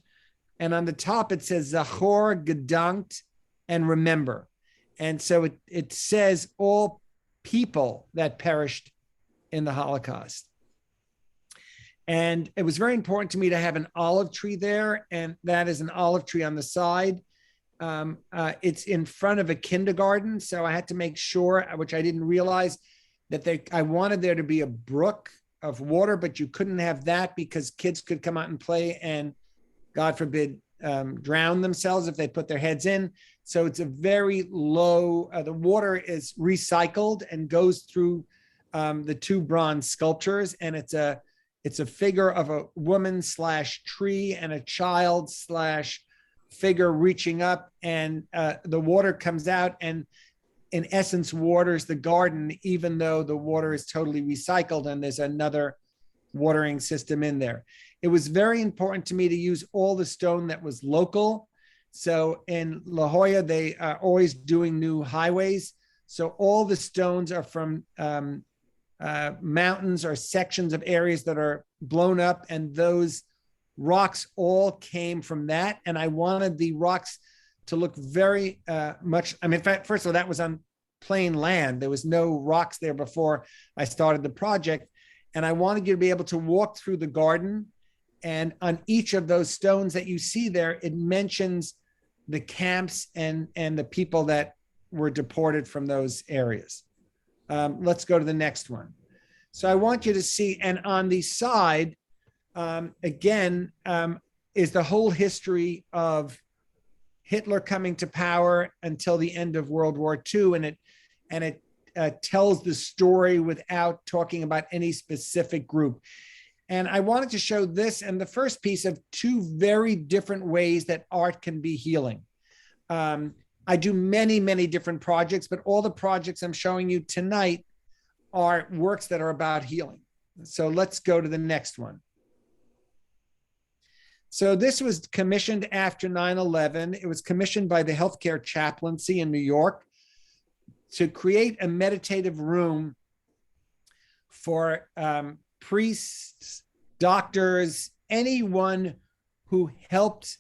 And on the top, it says Zachor, Gedankt, and remember. And so it says all people that perished in the Holocaust. And it was very important to me to have an olive tree there. And that is an olive tree on the side. It's in front of a kindergarten. So I had to make sure, which I didn't realize, that I wanted there to be a brook of water, but you couldn't have that because kids could come out and play and, God forbid, drown themselves if they put their heads in. So it's a very low, the water is recycled and goes through the 2 bronze sculptures. And it's a figure of a woman / tree and a child / figure reaching up, and the water comes out and in essence waters the garden, even though the water is totally recycled. And there's another watering system in there. It was very important to me to use all the stone that was local. So in La Jolla, they are always doing new highways. So all the stones are from mountains or sections of areas that are blown up, and those rocks all came from that. And I wanted the rocks to look very much, I mean, in fact, first of all, that was on plain land. There was no rocks there before I started the project. And I wanted you to be able to walk through the garden, and on each of those stones that you see there, it mentions the camps and the people that were deported from those areas. Let's go to the next one. So I want you to see, and on the side, again, is the whole history of Hitler coming to power until the end of World War II. And it tells the story without talking about any specific group. And I wanted to show this and the first piece of two very different ways that art can be healing. I do many, many different projects, but all the projects I'm showing you tonight are works that are about healing. So let's go to the next one. So this was commissioned after 9/11. It was commissioned by the Healthcare Chaplaincy in New York to create a meditative room for priests, doctors, anyone who helped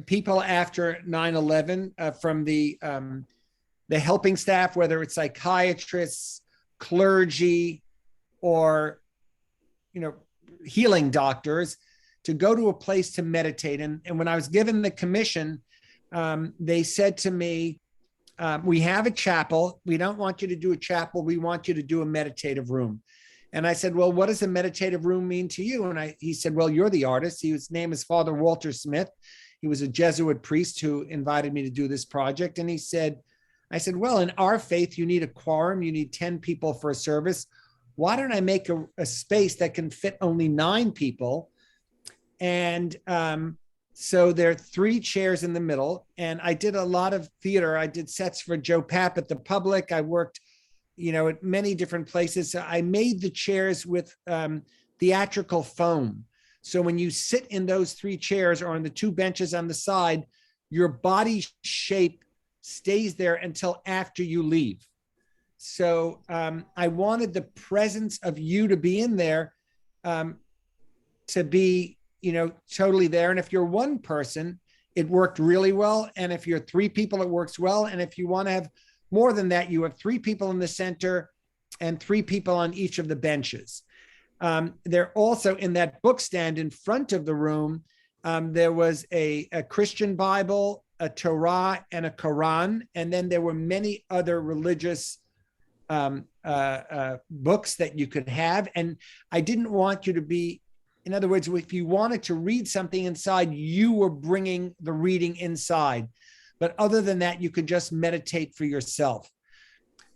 people after 9/11, from the helping staff, whether it's psychiatrists, clergy, or healing doctors, to go to a place to meditate. And when I was given the commission, they said to me, we have a chapel. We don't want you to do a chapel. We want you to do a meditative room. And I said, well, what does a meditative room mean to you? And he said, well, you're the artist. His name is Father Walter Smith. He was a Jesuit priest who invited me to do this project. And I said, well, in our faith, you need a quorum. You need 10 people for a service. Why don't I make a space that can fit only 9 people? And so there are 3 chairs in the middle. And I did a lot of theater. I did sets for Joe Papp at the Public. I worked, at many different places. So I made the chairs with theatrical foam. So when you sit in those 3 chairs or on the 2 benches on the side, your body shape stays there until after you leave. So I wanted the presence of you to be in there, to be, totally there. And if you're one person, it worked really well. And if you're 3 people, it works well. And if you want to have more than that, you have 3 people in the center and 3 people on each of the benches. There also, in that book stand in front of the room, there was a Christian Bible, a Torah, and a Quran. And then there were many other religious books that you could have. And I didn't want you to be, in other words, if you wanted to read something inside, you were bringing the reading inside. But other than that, you could just meditate for yourself.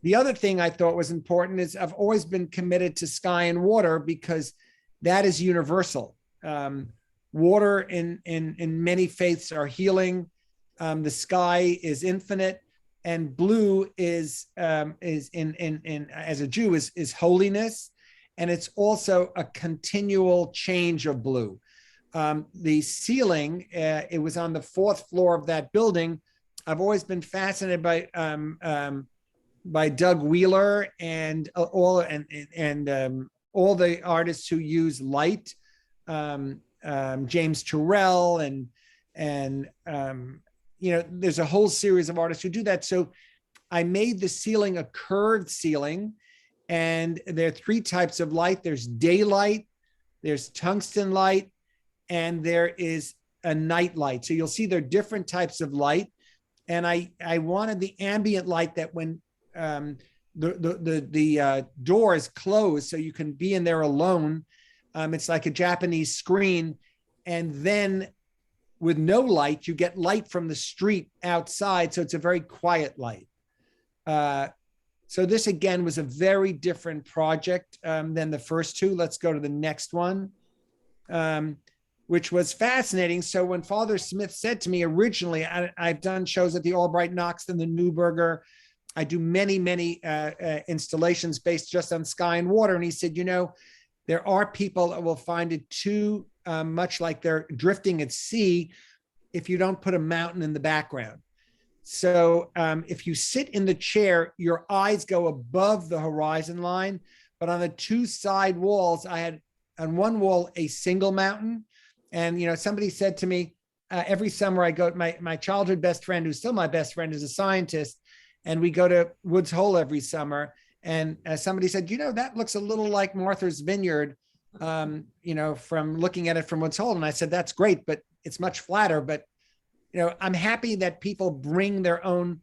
The other thing I thought was important is I've always been committed to sky and water, because that is universal. Water in many faiths are healing. The sky is infinite, and blue is in as a Jew is holiness, and it's also a continual change of blue. The ceiling, it was on the 4th floor of that building. I've always been fascinated by Doug Wheeler and all the artists who use light, James Turrell, and there's a whole series of artists who do that. So I made the ceiling a curved ceiling, and there are 3 types of light. There's daylight, there's tungsten light, and there is a night light. So you'll see there are different types of light. And I wanted the ambient light that when the door is closed, so you can be in there alone. It's like a Japanese screen. And then with no light, you get light from the street outside. So it's a very quiet light. So this, again, was a very different project than the first 2. Let's go to the next one, which was fascinating. So when Father Smith said to me originally, I've done shows at the Albright Knox and the Neuberger, I do many installations based just on sky and water. And he said, there are people that will find it too much like they're drifting at sea if you don't put a mountain in the background. So if you sit in the chair, your eyes go above the horizon line, but on the two side walls, I had on one wall a single mountain. And somebody said to me, every summer I go, my childhood best friend, who's still my best friend, is a scientist, and we go to Woods Hole every summer. And somebody said, that looks a little like Martha's Vineyard, from looking at it from Woods Hole. And I said, that's great, but it's much flatter. But, I'm happy that people bring their own,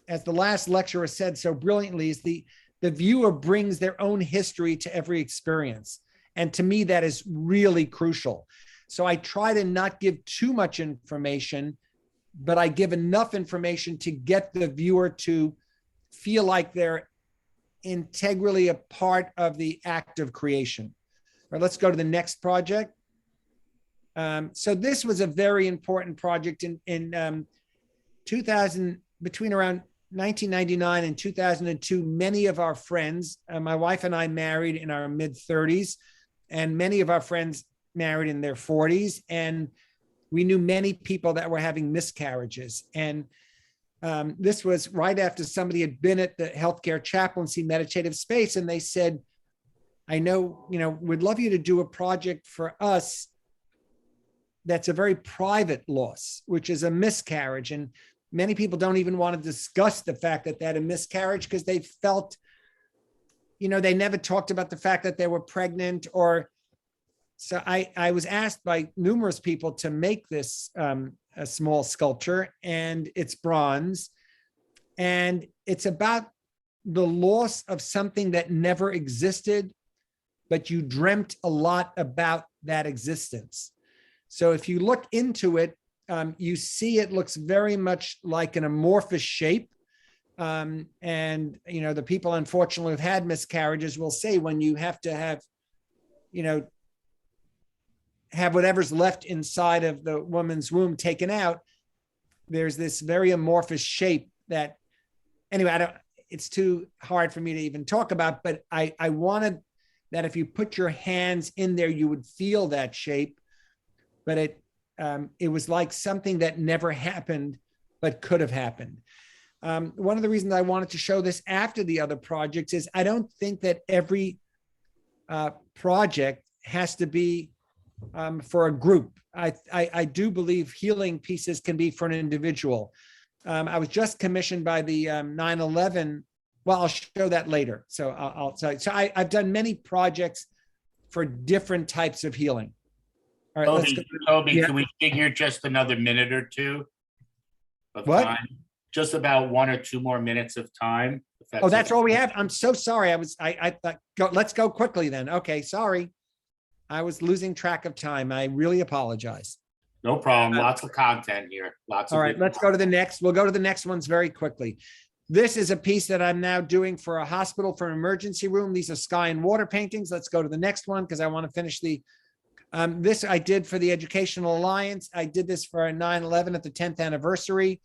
as the last lecturer said so brilliantly, is the viewer brings their own history to every experience. And to me, that is really crucial. So I try to not give too much information, but I give enough information to get the viewer to feel like they're integrally a part of the act of creation. All right, let's go to the next project. So this was a very important project in 2000, between around 1999 and 2002. Many of our friends, my wife and I married in our mid-30s, and many of our friends married in their 40s. And we knew many people that were having miscarriages. And this was right after somebody had been at the healthcare chaplaincy meditative space. And they said, I know, we'd love you to do a project for us that's a very private loss, which is a miscarriage. And many people don't even want to discuss the fact that they had a miscarriage because they felt, they never talked about the fact that they were pregnant. Or so I was asked by numerous people to make this a small sculpture, and it's bronze. And it's about the loss of something that never existed, but you dreamt a lot about that existence. So if you look into it, you see it looks very much like an amorphous shape. And, the people, unfortunately, who've had miscarriages will say when you have to have, have whatever's left inside of the woman's womb taken out, there's this very amorphous shape that, anyway, it's too hard for me to even talk about, but I wanted that if you put your hands in there, you would feel that shape. But it was like something that never happened, but could have happened. One of the reasons I wanted to show this after the other projects is I don't think that every project has to be for a group. I do believe healing pieces can be for an individual. I was just commissioned by the 9/11. Well, I'll show that later. So I'll tell you. So I've done many projects for different types of healing. All right, let's go. Toby, Yeah. Can we figure just another minute or two of What? time? Just about 1 or 2 more minutes of time. Oh, that's all we have. I'm so sorry. I thought, let's go quickly then. Okay, sorry. I was losing track of time. I really apologize. No problem. Lots of content here. All right, let's go to the next. We'll go to the next ones very quickly. This is a piece that I'm now doing for a hospital, for an emergency room. These are sky and water paintings. Let's go to the next one because I want to finish the, this I did for the Educational Alliance. I did this for a 9/11 at the 10th anniversary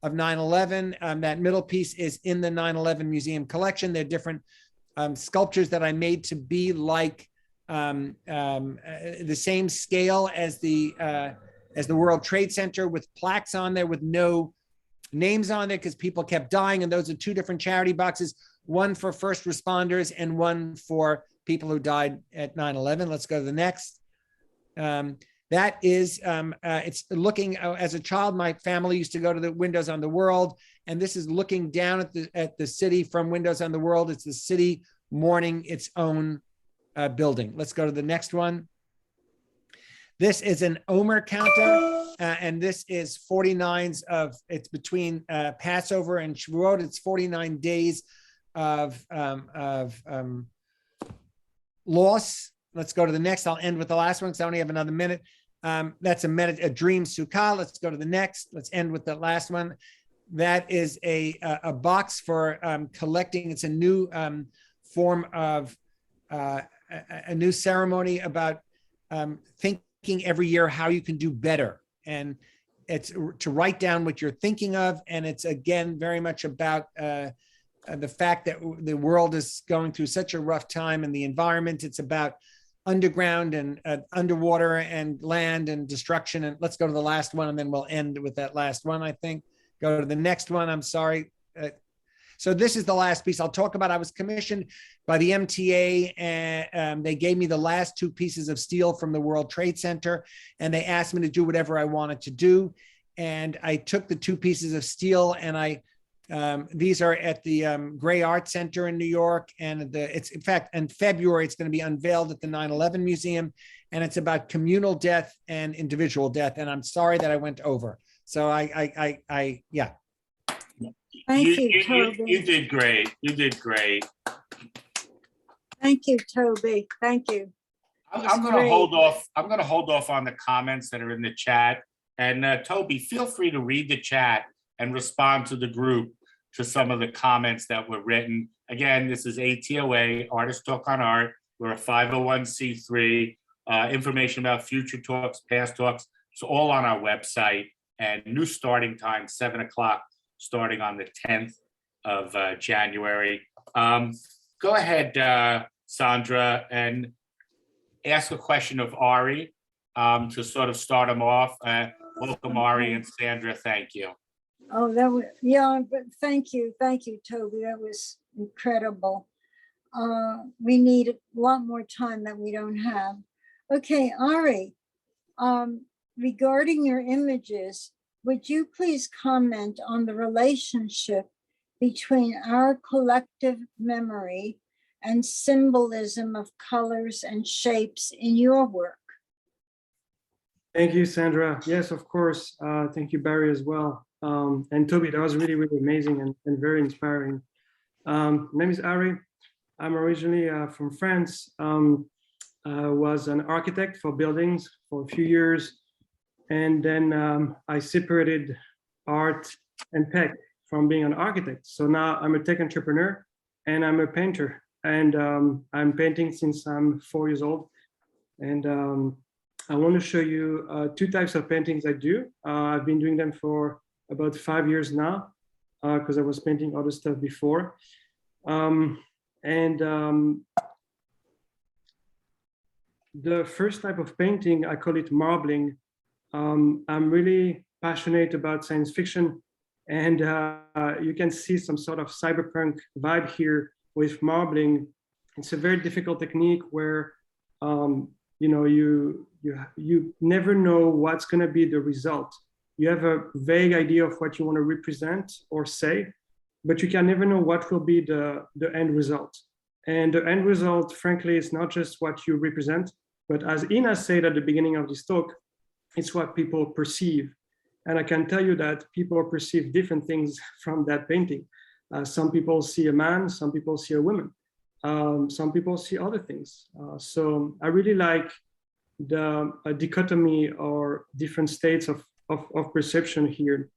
of 9/11. That middle piece is in the 9/11 museum collection. They're different sculptures that I made to be like the same scale as the World Trade Center, with plaques on there with no names on there because people kept dying. And those are 2 different charity boxes, one for first responders and one for people who died at 9/11. Let's go to the next. That is, it's looking, as a child, my family used to go to the Windows on the World, and this is looking down at the city from Windows on the World. It's the city mourning its own building. Let's go to the next one. This is an Omer counter, and this is 49s of, it's between Passover and Shavuot. It's 49 days of loss. Let's go to the next. I'll end with the last one because I only have another minute. That's a dream sukkah. Let's go to the next. Let's end with the last one. That is a box for collecting. It's a new form of a new ceremony about thinking every year how you can do better. And it's to write down what you're thinking of. And it's, again, very much about the fact that the world is going through such a rough time and the environment. It's about underground and underwater and land and destruction. And let's go to the last one, and then we'll end with that last one, I think. Go to the next one. I'm sorry. So this is the last piece I'll talk about. I was commissioned by the MTA, and they gave me the last two pieces of steel from the World Trade Center, and they asked me to do whatever I wanted to do. And I took the two pieces of steel, and these are at the Gray Art Center in New York. And it's, in fact, in February, it's going to be unveiled at the 9/11 Museum. And it's about communal death and individual death. And I'm sorry that I went over. So yeah. Thank you, Toby. You did great. You did great. Thank you, Toby. Thank you. I'm going to hold off. I'm going to hold off on the comments that are in the chat. And Toby, feel free to read the chat and respond to the group to some of the comments that were written. Again, this is ATOA, Artists Talk on Art. We're a 501c3. Information about future talks, past talks, it's all on our website. And new starting time, 7 o'clock, starting on the 10th of January. Go ahead, Sandra, and ask a question of Ari to sort of start them off. Welcome, Ari and Sandra. Thank you. Oh, but thank you, Toby. That was incredible. We need a lot more time that we don't have. Okay, Ari, regarding your images, would you please comment on the relationship between our collective memory and symbolism of colors and shapes in your work? Thank you, Sandra. Yes, of course. Thank you, Barry, as well. And Toby, that was really, really amazing and very inspiring. My name is Ari. I'm originally from France. I was an architect for buildings for a few years. And then I separated art and tech from being an architect. So now I'm a tech entrepreneur and I'm a painter. And I'm painting since I'm 4 years old. And I want to show you two types of paintings I do. I've been doing them for about 5 years now, because I was painting other stuff before. The first type of painting, I call it marbling. I'm really passionate about science fiction, and you can see some sort of cyberpunk vibe here with marbling. It's a very difficult technique where you never know what's going to be the result. You have a vague idea of what you want to represent or say, but you can never know what will be the end result. And the end result, frankly, is not just what you represent, but as Ina said at the beginning of this talk, it's what people perceive. And I can tell you that people perceive different things from that painting. Some people see a man, some people see a woman, some people see other things. So I really like the dichotomy or different states of perception here.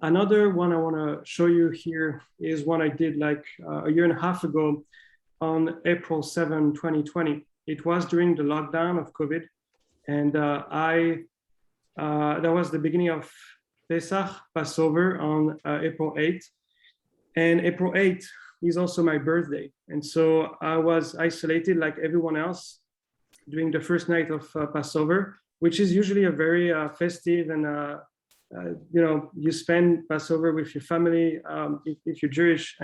Another one I want to show you here is one I did like a year and a half ago on April 7, 2020. It was during the lockdown of COVID. And that was the beginning of Pesach, Passover, on April 8th. And April 8th is also my birthday. And so I was isolated like everyone else during the first night of Passover, which is usually a very festive and, you spend Passover with your family if you're Jewish.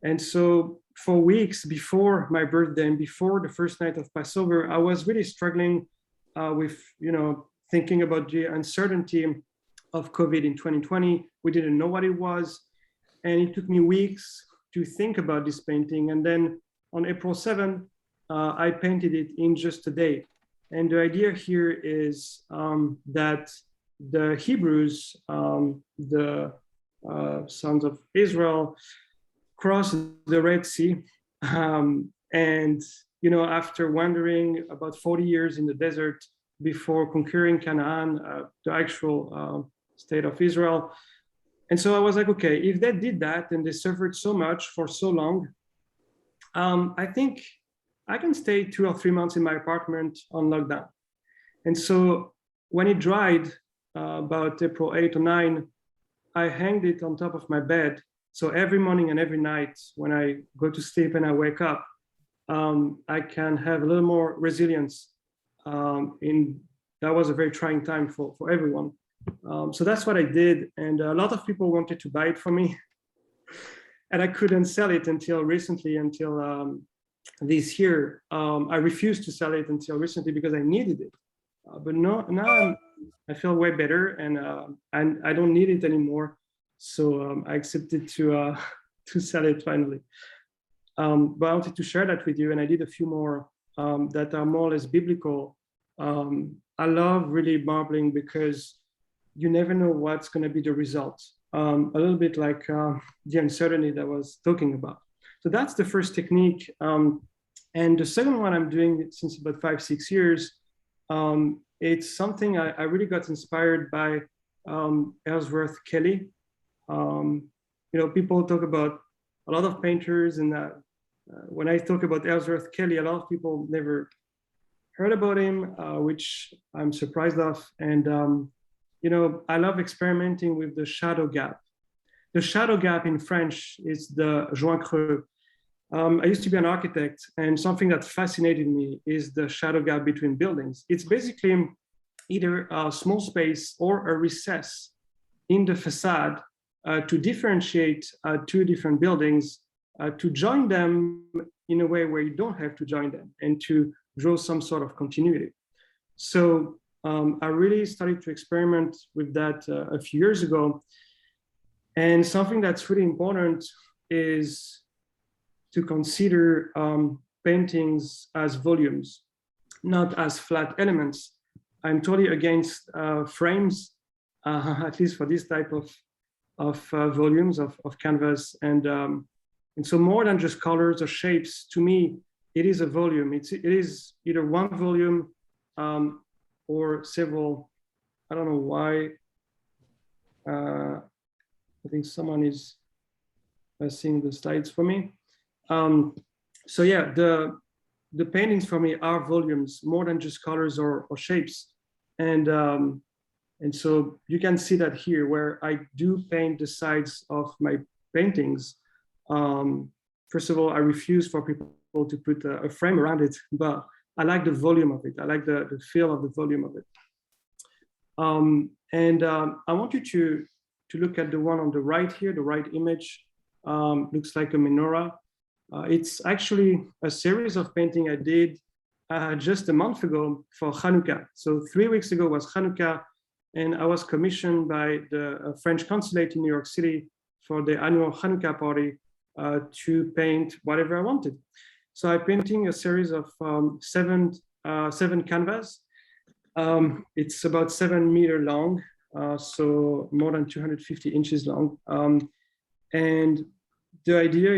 And so for weeks before my birthday and before the first night of Passover, I was really struggling with, thinking about the uncertainty of COVID in 2020. We didn't know what it was. And it took me weeks to think about this painting. And then on April 7th, I painted it in just a day. And the idea here is that the Hebrews, the sons of Israel, crossed the Red Sea. And, after wandering about 40 years in the desert before conquering Canaan, the actual state of Israel. And so I was like, okay, if they did that and they suffered so much for so long, I think I can stay 2 or 3 months in my apartment on lockdown. And so when it dried about April 8 or 9, I hanged it on top of my bed So every morning and every night when I go to sleep and I wake up, I can have a little more resilience. That was a very trying time for everyone. So that's what I did. And a lot of people wanted to buy it from me. And I couldn't sell it until recently, until this year. I refused to sell it until recently because I needed it. But now I feel way better, and I don't need it anymore. So I accepted to sell it finally. But I wanted to share that with you, and I did a few more that are more or less biblical. I love really marbling because you never know what's going to be the result. A little bit like the uncertainty that I was talking about. So that's the first technique. And the second one I'm doing since about 5-6 years. It's something I really got inspired by Ellsworth Kelly. People talk about a lot of painters, and when I talk about Ellsworth Kelly, a lot of people never heard about him, which I'm surprised of. And I love experimenting with the shadow gap. The shadow gap in French is the joint creux. I used to be an architect, and something that fascinated me is the shadow gap between buildings. It's basically either a small space or a recess in the facade to differentiate two different buildings, to join them in a way where you don't have to join them, and to draw some sort of continuity. So I really started to experiment with that a few years ago. And something that's really important is to consider paintings as volumes, not as flat elements. I'm totally against frames, at least for this type of volumes of canvas. And so more than just colors or shapes, to me, it is a volume. It is either one volume or several. I don't know why. I think someone is seeing the slides for me. So yeah, the paintings for me are volumes more than just colors or shapes. And so you can see that here where I do paint the sides of my paintings. First of all, I refuse for people to put a frame around it, but I like the volume of it. I like the feel of the volume of it. I want you to look at the one on the right here. The right image looks like a menorah. It's actually a series of painting I did just a month ago for Hanukkah. So 3 weeks ago was Hanukkah, and I was commissioned by the French consulate in New York City for the annual Hanukkah party to paint whatever I wanted. So I'm painting a series of seven canvas. It's about 7 meters long, so more than 250 inches long. And the idea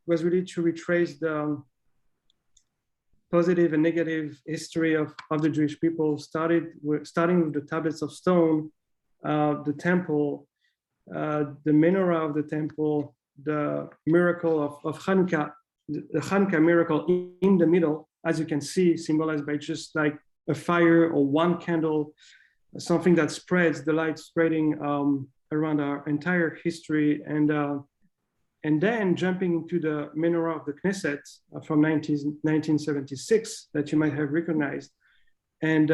was really to retrace the positive and negative history of the Jewish people, starting with the tablets of stone, the temple, the menorah of the temple, the miracle of Hanukkah, the Hanukkah miracle in the middle, as you can see, symbolized by just like a fire or one candle, something that spreads, the light spreading around our entire history. And then jumping into the menorah of the Knesset from 1976 that you might have recognized. And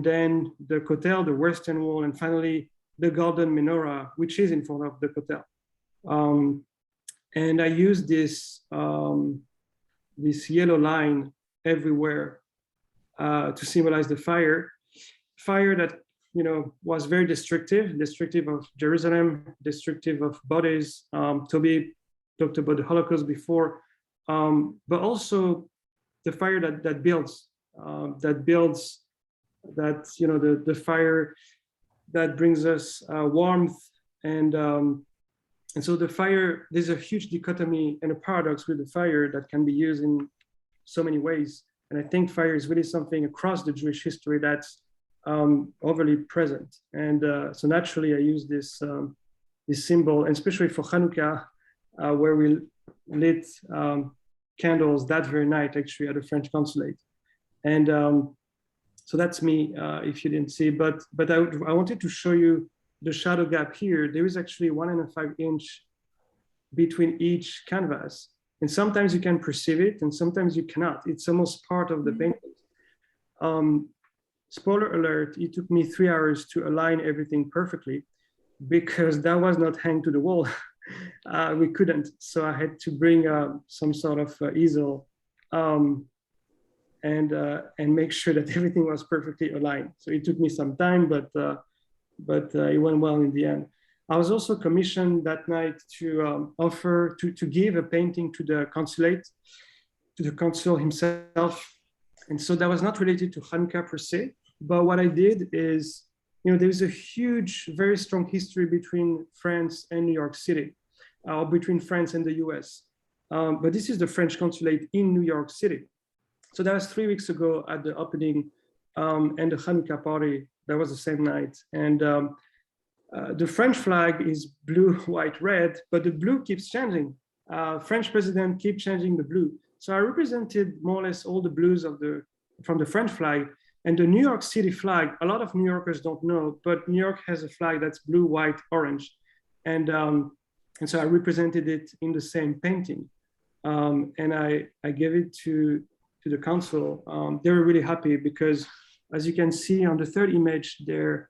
then the Kotel, the Western Wall, and finally the golden menorah, which is in front of the Kotel. And I use this yellow line everywhere to symbolize the fire that was very destructive of Jerusalem, destructive of bodies. Toby talked about the Holocaust before, but also the fire that builds, the fire that brings us warmth. And so the fire, there's a huge dichotomy and a paradox with the fire that can be used in so many ways. And I think fire is really something across the Jewish history that's overly present. And so naturally I use this symbol, and especially for Hanukkah, where we lit candles that very night actually at the French consulate. And so that's me, if you didn't see, but I wanted to show you the shadow gap here. There is actually 1.5 inch between each canvas. And sometimes you can perceive it and sometimes you cannot. It's almost part of the painting. Spoiler alert, it took me 3 hours to align everything perfectly because that was not hanged to the wall. We couldn't. So I had to bring some sort of easel and make sure that everything was perfectly aligned. So it took me some time, but it went well in the end. I was also commissioned that night to offer, to give a painting to the consulate, to the consul himself. And so that was not related to Hanukkah per se, but what I did is, there's a huge, very strong history between France and New York City, or between France and the US. But this is the French consulate in New York City. So that was 3 weeks ago at the opening and the Hanukkah party. That was the same night. And the French flag is blue, white, red, but the blue keeps changing. French president keep changing the blue. So I represented more or less all the blues from the French flag. And the New York City flag, a lot of New Yorkers don't know, but New York has a flag that's blue, white, orange. And so I represented it in the same painting. And I gave it to the council. They were really happy because, as you can see on the third image, the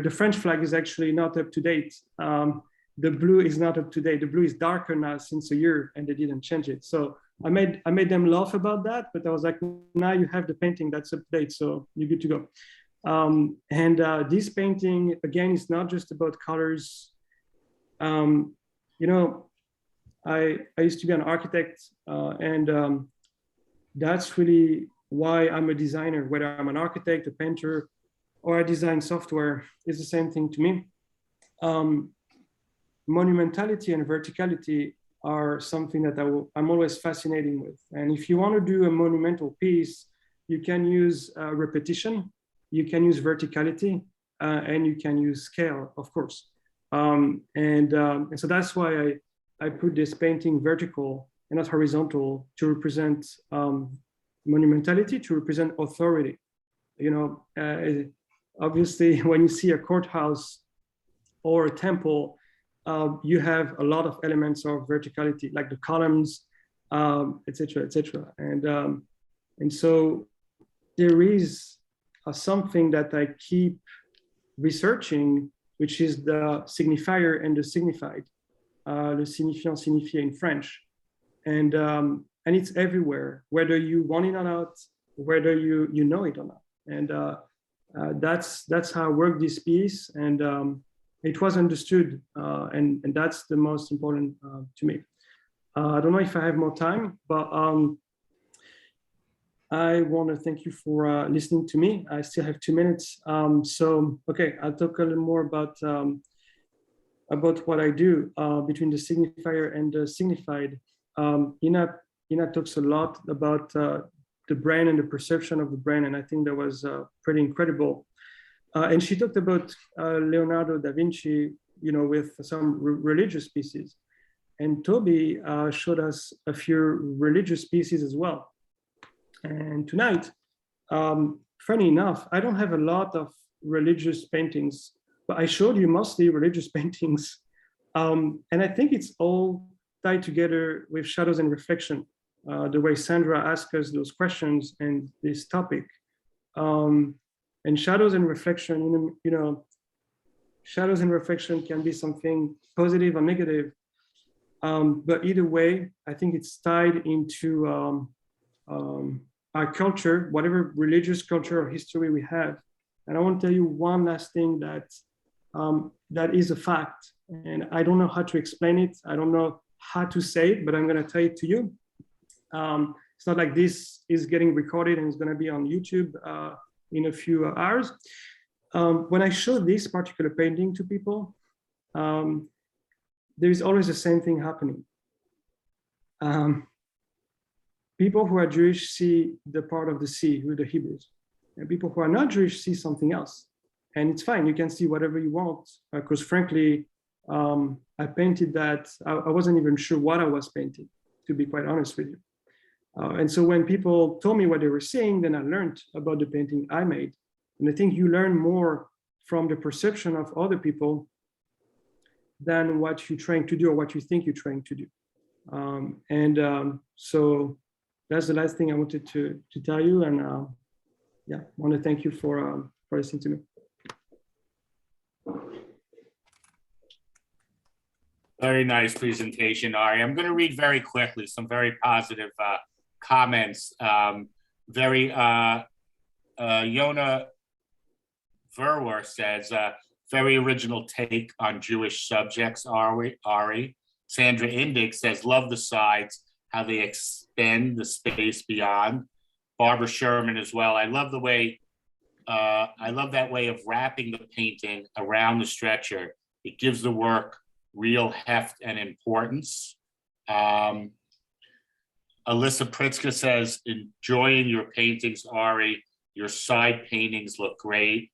French flag is actually not up to date. The blue is not up to date. The blue is darker now since a year, and they didn't change it. So I made them laugh about that, but I was like, now you have the painting that's up to date, so you're good to go. This painting, again, is not just about colors. I used to be an architect, and that's really why I'm a designer. Whether I'm an architect, a painter, or I design software, is the same thing to me. Monumentality and verticality are something that I'm always fascinating with. And if you want to do a monumental piece, you can use repetition, you can use verticality, and you can use scale, of course. And so that's why I put this painting vertical and not horizontal to represent monumentality, to represent authority. Obviously, when you see a courthouse or a temple, you have a lot of elements of verticality, like the columns, et cetera. And so there is something that I keep researching, which is the signifier and the signified, le signifiant, signifié in French. And it's everywhere, whether you want it or not, whether you know it or not. And that's how I work this piece. And it was understood, and that's the most important to me. I don't know if I have more time, but I want to thank you for listening to me. I still have 2 minutes. Okay, I'll talk a little more about what I do between the signifier and the signified. Ina talks a lot about the brain and the perception of the brain, and I think that was pretty incredible. And she talked about Leonardo da Vinci, with some religious pieces. And Toby showed us a few religious pieces as well. And tonight, funny enough, I don't have a lot of religious paintings, but I showed you mostly religious paintings. And I think it's all tied together with shadows and reflection, the way Sandra asked us those questions and this topic. And shadows and reflection, shadows and reflection can be something positive or negative. But either way, I think it's tied into our culture, whatever religious culture or history we have. And I want to tell you one last thing that is a fact. And I don't know how to explain it. I don't know how to say it, but I'm going to tell it to you. It's not like this is getting recorded and it's going to be on YouTube in a few hours. When I show this particular painting to people, there is always the same thing happening. People who are Jewish see the part of the sea with the Hebrews, and people who are not Jewish see something else. And it's fine, you can see whatever you want, because frankly, I painted that, I wasn't even sure what I was painting, to be quite honest with you. And so when people told me what they were seeing, then I learned about the painting I made. And I think you learn more from the perception of other people than what you're trying to do or what you think you're trying to do. So that's the last thing I wanted to tell you. And yeah, I want to thank you for listening to me. Very nice presentation, Ari. I'm going to read very quickly some very positive comments. Yona Verwer says, very original take on Jewish subjects, Ari. Sandra Indig says, love the sides, how they extend the space beyond. Barbara Sherman as well. I love the way, I love that way of wrapping the painting around the stretcher. It gives the work real heft and importance. Alyssa Pritzker says, enjoying your paintings, Ari. Your side paintings look great.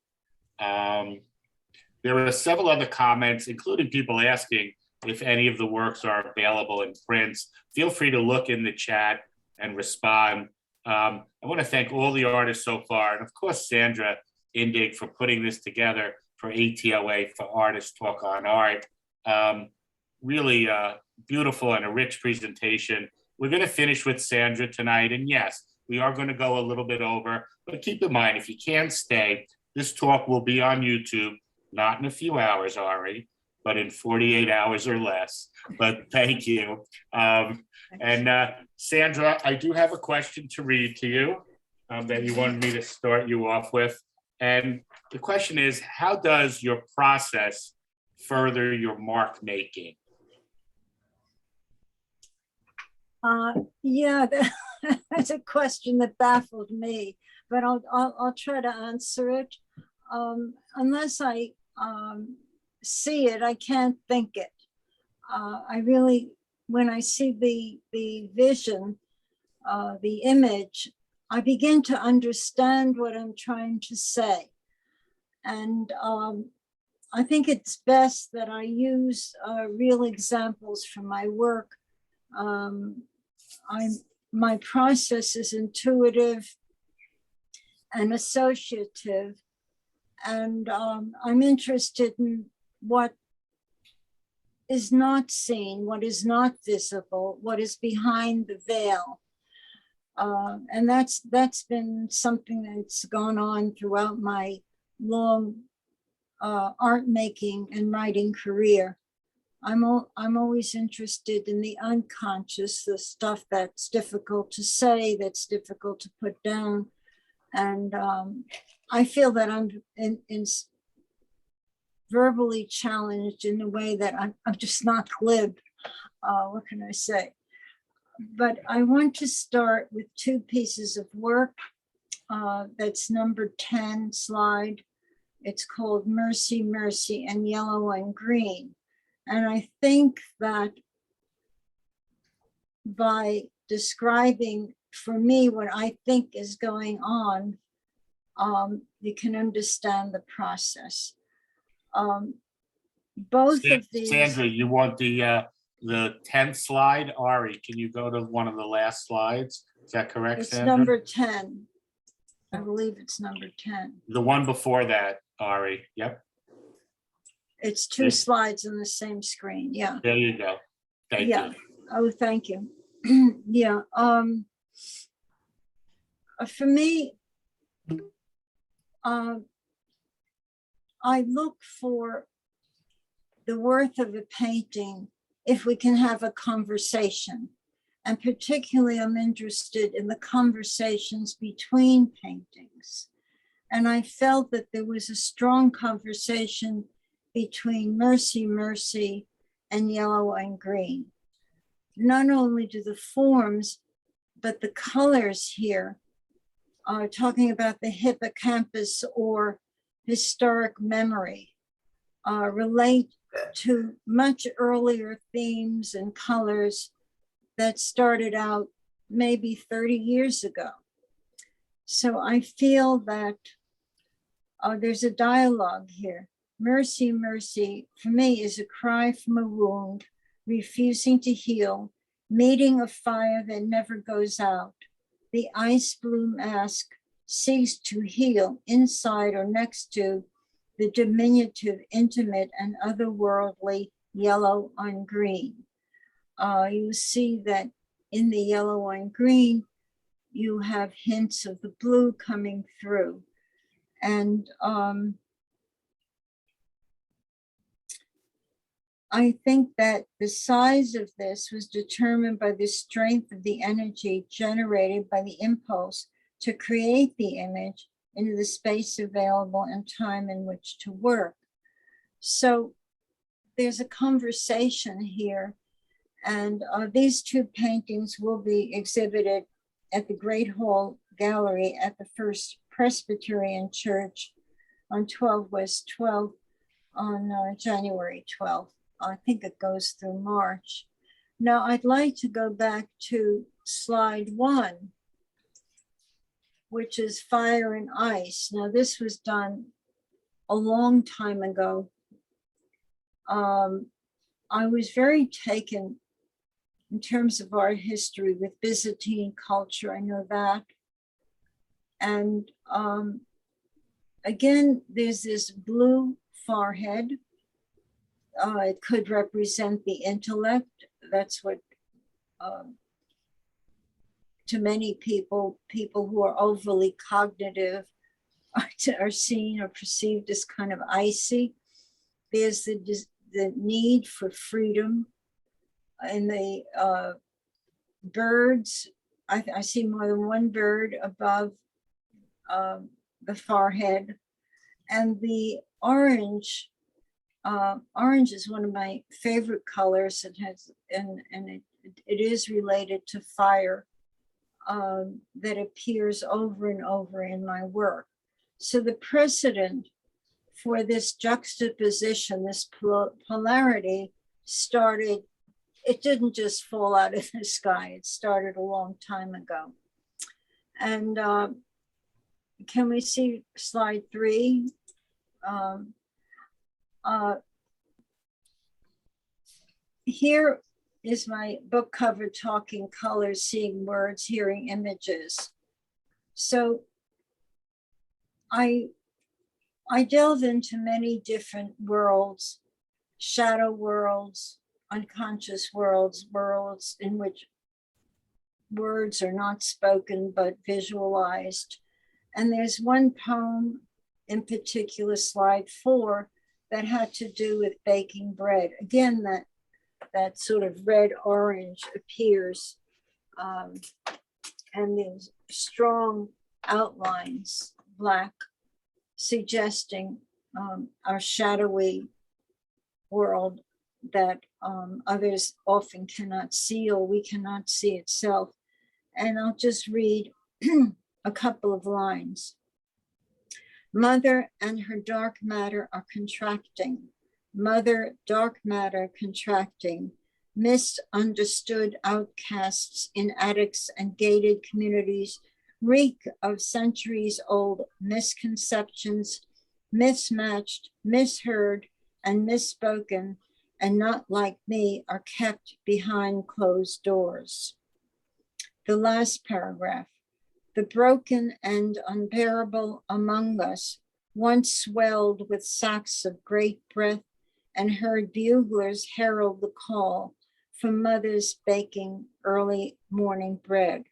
There are several other comments, including people asking if any of the works are available in prints. Feel free to look in the chat and respond. I want to thank all the artists so far, and of course, Sandra Indig for putting this together for ATOA, for Artist Talk on Art. Really beautiful and a rich presentation. We're going to finish with Sandra tonight, and yes, we are going to go a little bit over, but keep in mind, if you can't stay, this talk will be on YouTube, not in a few hours, Ari, but in 48 hours or less. But thank you. Sandra, I do have a question to read to you that you wanted me to start you off with. And the question is, how does your process further your mark making? Yeah, that's a question that baffled me, but I'll try to answer it. Unless I see it, I can't think it. I really, when I see the vision, the image, I begin to understand what I'm trying to say. And I think it's best that I use real examples from my work. My process is intuitive and associative, and I'm interested in what is not seen, what is not visible, what is behind the veil. And that's been something that's gone on throughout my long art making and writing career. I'm always interested in the unconscious, the stuff that's difficult to say, that's difficult to put down. And I feel that I'm in verbally challenged in a way that I'm just not glib. What can I say? But I want to start with two pieces of work. That's number 10 slide. It's called Mercy, Mercy, and Yellow and Green. And I think that by describing for me what I think is going on, you can understand the process. Both of these. Sandra, you want the 10th slide? Ari, can you go to one of the last slides? Is that correct, It's Sandra? number 10. I believe it's number 10. The one before that, Ari. Yep. It's two slides on the same screen. Yeah. There you go. Thank you. Oh, thank you. Yeah. For me, I look for the worth of a painting if we can have a conversation. And particularly, I'm interested in the conversations between paintings. And I felt that there was a strong conversation between Mercy, Mercy, and Yellow and Green. Not only do the forms, but the colors here are talking about the hippocampus or historic memory, relate to much earlier themes and colors that started out maybe 30 years ago. So I feel that there's a dialogue here. Mercy, mercy, for me, is a cry from a wound, refusing to heal, meeting a fire that never goes out. The ice blue mask ceased to heal inside or next to the diminutive, intimate, and otherworldly yellow on green. You see that in the yellow on green, you have hints of the blue coming through. And I think that the size of this was determined by the strength of the energy generated by the impulse to create the image into the space available and time in which to work. So there's a conversation here, and these two paintings will be exhibited at the Great Hall Gallery at the First Presbyterian Church on 12 West 12th on January 12th. I think it goes through March. Now I'd like to go back to slide 1, which is fire and ice. Now this was done a long time ago. I was very taken in terms of art history with Byzantine culture, I know that. And again, there's this blue forehead. It could represent the intellect. That's what, to many people, people who are overly cognitive are seen or perceived as kind of icy. There's the need for freedom. In the birds, I see more than one bird above the forehead. And the orange, orange is one of my favorite colors. It has, and it is related to fire that appears over and over in my work. So the precedent for this juxtaposition, this polarity started, it didn't just fall out of the sky. It started a long time ago. And can we see slide 3? Here is my book cover, Talking Colors, Seeing Words, Hearing Images. So I delve into many different worlds, shadow worlds, unconscious worlds, worlds in which words are not spoken but visualized. And there's one poem in particular, slide 4, that had to do with baking bread. Again, that sort of red-orange appears, and there's strong outlines, black, suggesting our shadowy world that others often cannot see, or we cannot see itself. And I'll just read a couple of lines. Mother and her dark matter are contracting. Mother, dark matter contracting. Misunderstood outcasts in attics and gated communities reek of centuries-old misconceptions, mismatched, misheard, and misspoken, and not like me, are kept behind closed doors. The last paragraph. The broken and unbearable among us once swelled with sacks of great breath and heard buglers herald the call from mothers baking early morning bread.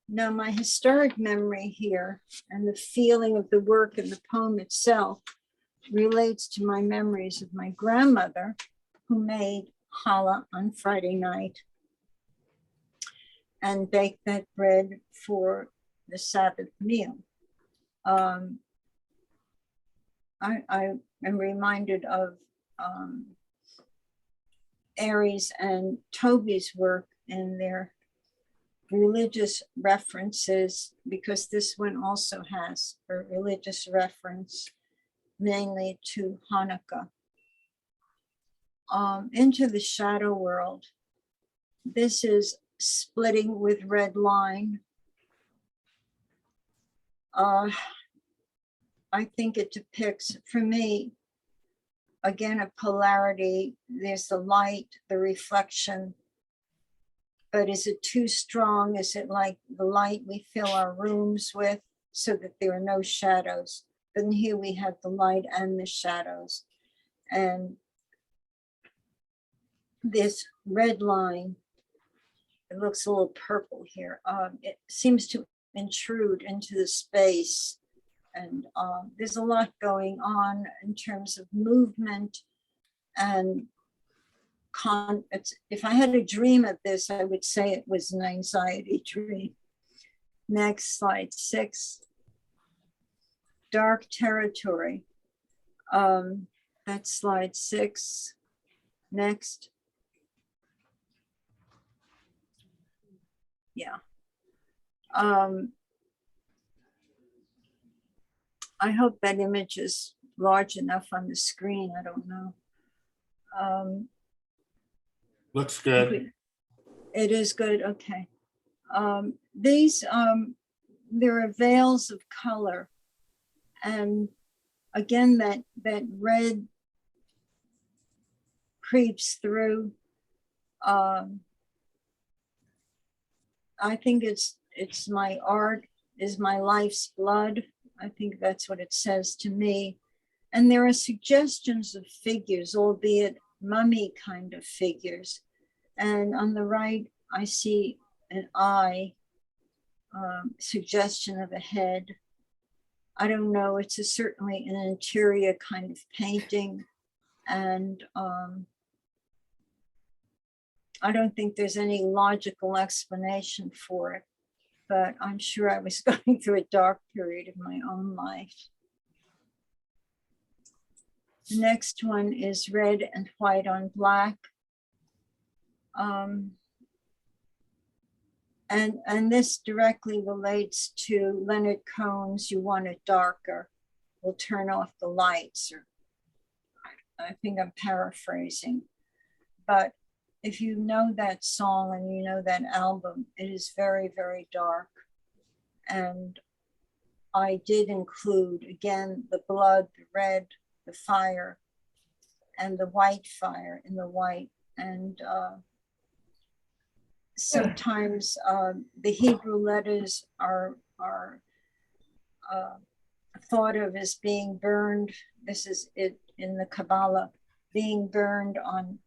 Now, my historic memory here and the feeling of the work and the poem itself relates to my memories of my grandmother, who made challah on Friday night and baked that bread for the Sabbath meal. I am reminded of Aries and Toby's work in their religious references, because this one also has a religious reference, mainly to Hanukkah. Into the shadow world. This is splitting with red line. I think it depicts, for me, again, a polarity. There's the light, the reflection, but is it too strong? Is it like the light we fill our rooms with so that there are no shadows? But here we have the light and the shadows. And this red line, it looks a little purple here. It seems to intrude into the space. And there's a lot going on in terms of movement and if I had a dream of this, I would say it was an anxiety dream. Next, slide 6. Dark territory. That's slide 6. Next. Yeah. I hope that image is large enough on the screen. I don't know. Looks good. It is good. Okay. These, there are veils of color. And again, that red creeps through. I think it's my art is my life's blood. I think that's what it says to me. And there are suggestions of figures, albeit mummy kind of figures. And on the right, I see an eye, suggestion of a head. I don't know, it's certainly an interior kind of painting. And I don't think there's any logical explanation for it, but I'm sure I was going through a dark period of my own life. The next one is red and white on black. And this directly relates to Leonard Cohen's "You Want It Darker." We'll turn off the lights, or I think I'm paraphrasing. But if you know that song and you know that album, it is very, very dark. And I did include, again, the blood, the red, the fire, and the white fire in the white. And sometimes the Hebrew letters are thought of as being burned. This is it in the Kabbalah, being burned on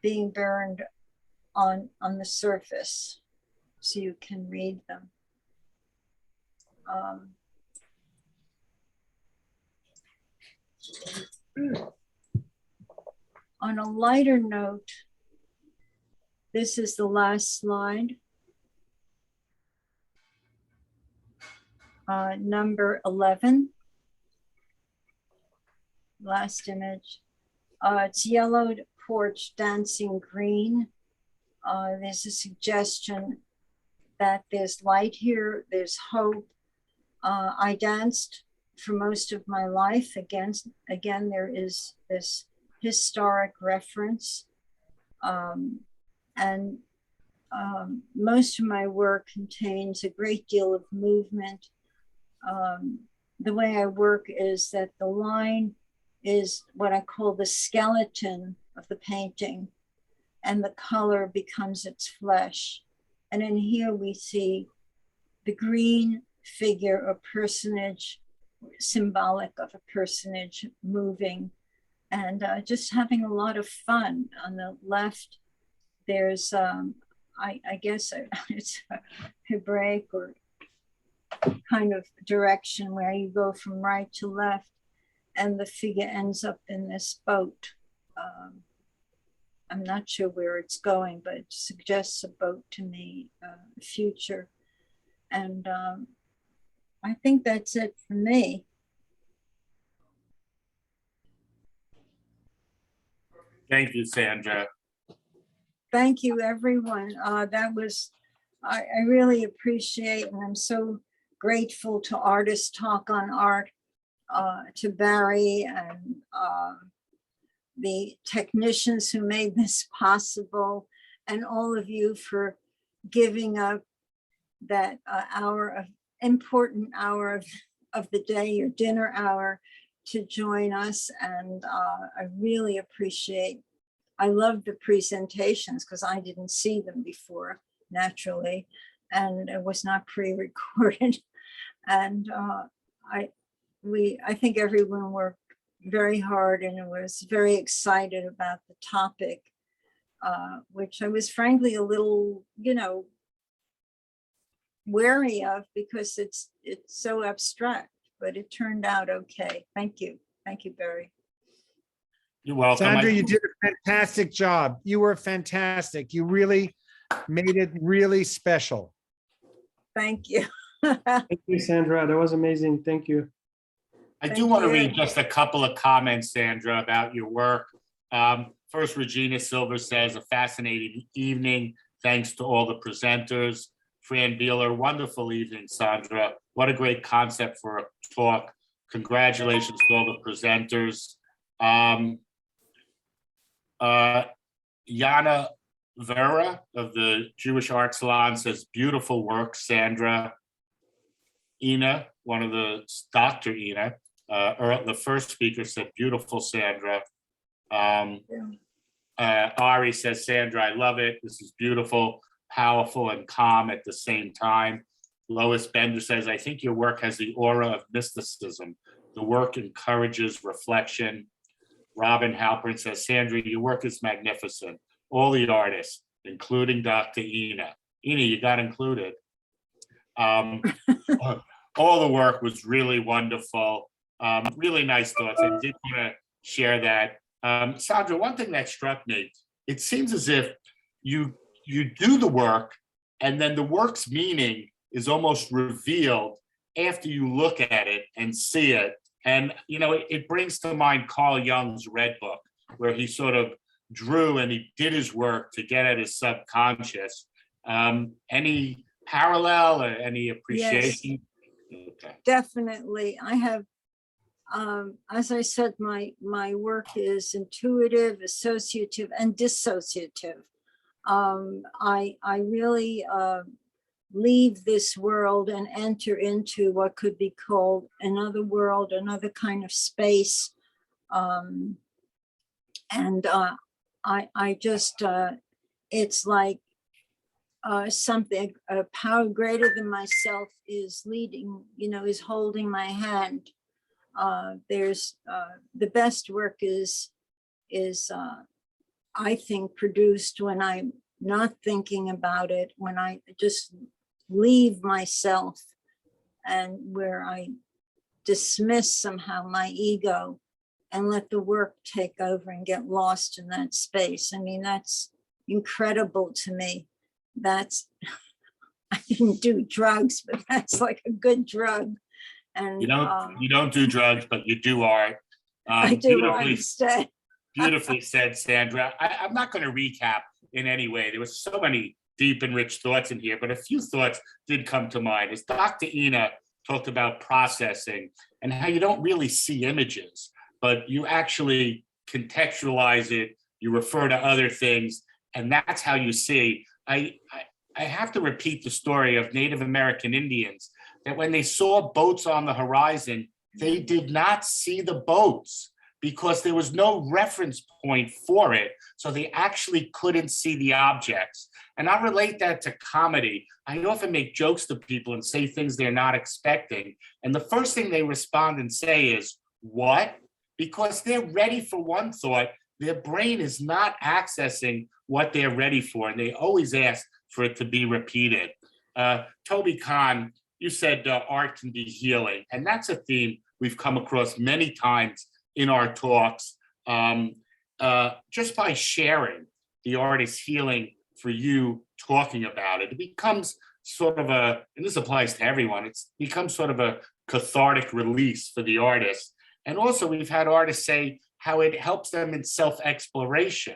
the surface, so you can read them. On a lighter note, this is the last slide. Number 11. Last image. It's yellowed porch dancing green. There's a suggestion that there's light here, there's hope. I danced for most of my life. Again, there is this historic reference. And most of my work contains a great deal of movement. The way I work is that the line is what I call the skeleton of the painting, and the color becomes its flesh. And in here we see the green figure or personage, symbolic of a personage moving, and just having a lot of fun. On the left, there's, I guess it's a Hebraic or kind of direction where you go from right to left, and the figure ends up in this boat. I'm not sure where it's going, but it suggests a boat to me, future. And I think that's it for me. Thank you, Sandra. Thank you, everyone. That was, I really appreciate, and I'm so grateful to Artist Talk on Art, to Barry and the technicians who made this possible, and all of you for giving up that important hour of the day, your dinner hour, to join us. And I really appreciate, I love the presentations because I didn't see them before, naturally, and it was not pre-recorded. And I think everyone worked very hard and was very excited about the topic. which I was frankly a little, wary of because it's so abstract, but it turned out okay. Thank you. Thank you, Barry. You're welcome. Sandra, you did a fantastic job. You were fantastic. You really made it really special. Thank you. Thank you, Sandra. That was amazing. Thank you. I do Thank want to you. read just a couple of comments, Sandra, about your work. First, Regina Silver says, a fascinating evening. Thanks to all the presenters. Fran Beeler, wonderful evening, Sandra. What a great concept for a talk. Congratulations to all the presenters. Yana Vera of the Jewish Art Salon says, beautiful work, Sandra. Ina, one of the, Dr. Ina, the first speaker said, beautiful, Sandra. Ari says, Sandra, I love it. This is beautiful, powerful, and calm at the same time. Lois Bender says, I think your work has the aura of mysticism. The work encourages reflection. Robin Halpern says, Sandra, your work is magnificent. All the artists, including Dr. Ina. Ina, you got included. All the work was really wonderful. Really nice thoughts. I did want to share that. Sandra, one thing that struck me, it seems as if you do the work and then the work's meaning is almost revealed after you look at it and see it. And, it brings to mind Carl Jung's Red Book, where he sort of drew and he did his work to get at his subconscious. Any parallel or any appreciation? Yes, okay. Definitely. I have, as I said, my work is intuitive, associative, and dissociative. I really leave this world and enter into what could be called another world, another kind of space. I just, it's like something, a power greater than myself is leading, is holding my hand. There's the best work is I think produced when I'm not thinking about it, when I just leave myself and where I dismiss somehow my ego and let the work take over and get lost in that space. I mean, that's incredible to me. That's, I didn't do drugs, but that's like a good drug. And You don't do drugs, but you do art. I do art instead. Beautifully said, Sandra. I'm not going to recap in any way. There was so many deep and rich thoughts in here, but a few thoughts did come to mind. As Dr. Ina talked about processing and how you don't really see images, but you actually contextualize it, you refer to other things, and that's how you see. I have to repeat the story of Native American Indians, that when they saw boats on the horizon, they did not see the boats because there was no reference point for it. So they actually couldn't see the objects. And I relate that to comedy. I often make jokes to people and say things they're not expecting. And the first thing they respond and say is, what? Because they're ready for one thought, their brain is not accessing what they're ready for. And they always ask for it to be repeated. Toby Kahn, you said art can be healing. And that's a theme we've come across many times in our talks. Just by sharing the art is healing for you talking about it, it becomes sort of a, and this applies to everyone, it's becomes sort of a cathartic release for the artist. And also we've had artists say how it helps them in self-exploration.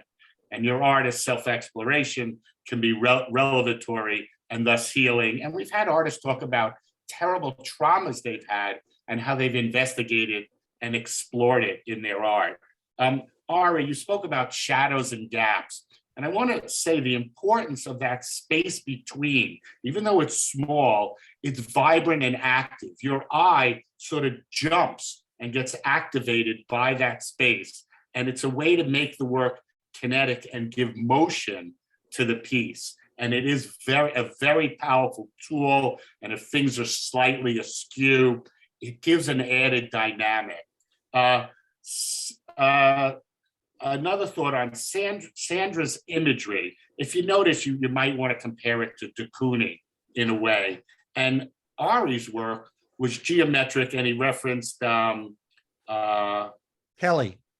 And your art as self-exploration can be revelatory and thus healing. And we've had artists talk about terrible traumas they've had and how they've investigated and explored it in their art. Ari, you spoke about shadows and gaps. And I want to say the importance of that space between, even though it's small, it's vibrant and active. Your eye sort of jumps and gets activated by that space. And it's a way to make the work kinetic and give motion to the piece. And it is a very powerful tool. And if things are slightly askew, it gives an added dynamic. another thought on Sandra's imagery. If you notice, you might want to compare it to de Kooning in a way. And Ari's work was geometric, and he referenced Kelly.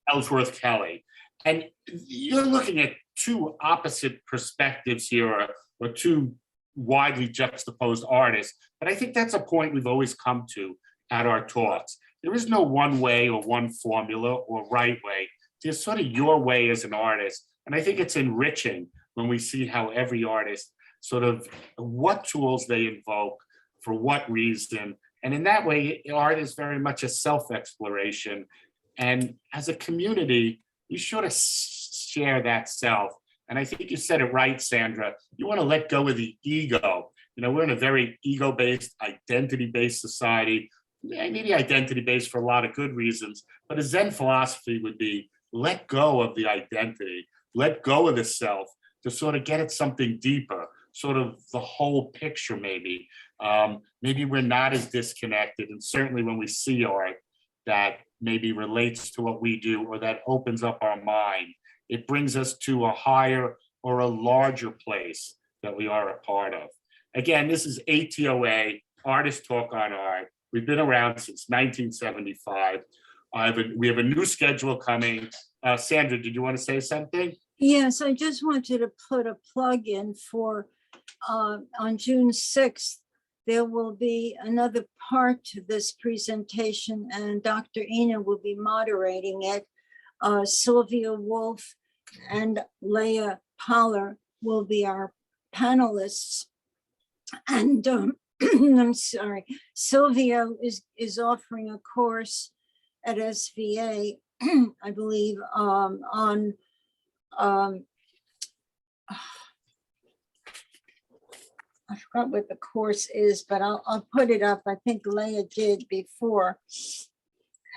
Ellsworth Kelly. And you're looking at two opposite perspectives here, or two widely juxtaposed artists. But I think that's a point we've always come to at our talks. There is no one way or one formula or right way. There's sort of your way as an artist. And I think it's enriching when we see how every artist sort of, what tools they invoke, for what reason. And in that way, art is very much a self-exploration. And as a community, we sort of share that self. And I think you said it right, Sandra. You want to let go of the ego. You know, we're in a very ego-based, identity-based society, maybe identity-based for a lot of good reasons, but a Zen philosophy would be let go of the identity, let go of the self to sort of get at something deeper, sort of the whole picture maybe. Maybe we're not as disconnected, and certainly when we see art that maybe relates to what we do or that opens up our mind, it brings us to a higher or a larger place that we are a part of. Again, this is ATOA, Artist Talk on Art. We've been around since 1975. We have a new schedule coming. Sandra, did you want to say something? Yes, I just wanted to put a plug in for on June 6th, there will be another part to this presentation, and Dr. Ina will be moderating it. Sylvia Wolf and Leah Poller will be our panelists. And I'm sorry, Sylvia is offering a course at SVA, I believe, on I forgot what the course is, but I'll put it up. I think Leah did before,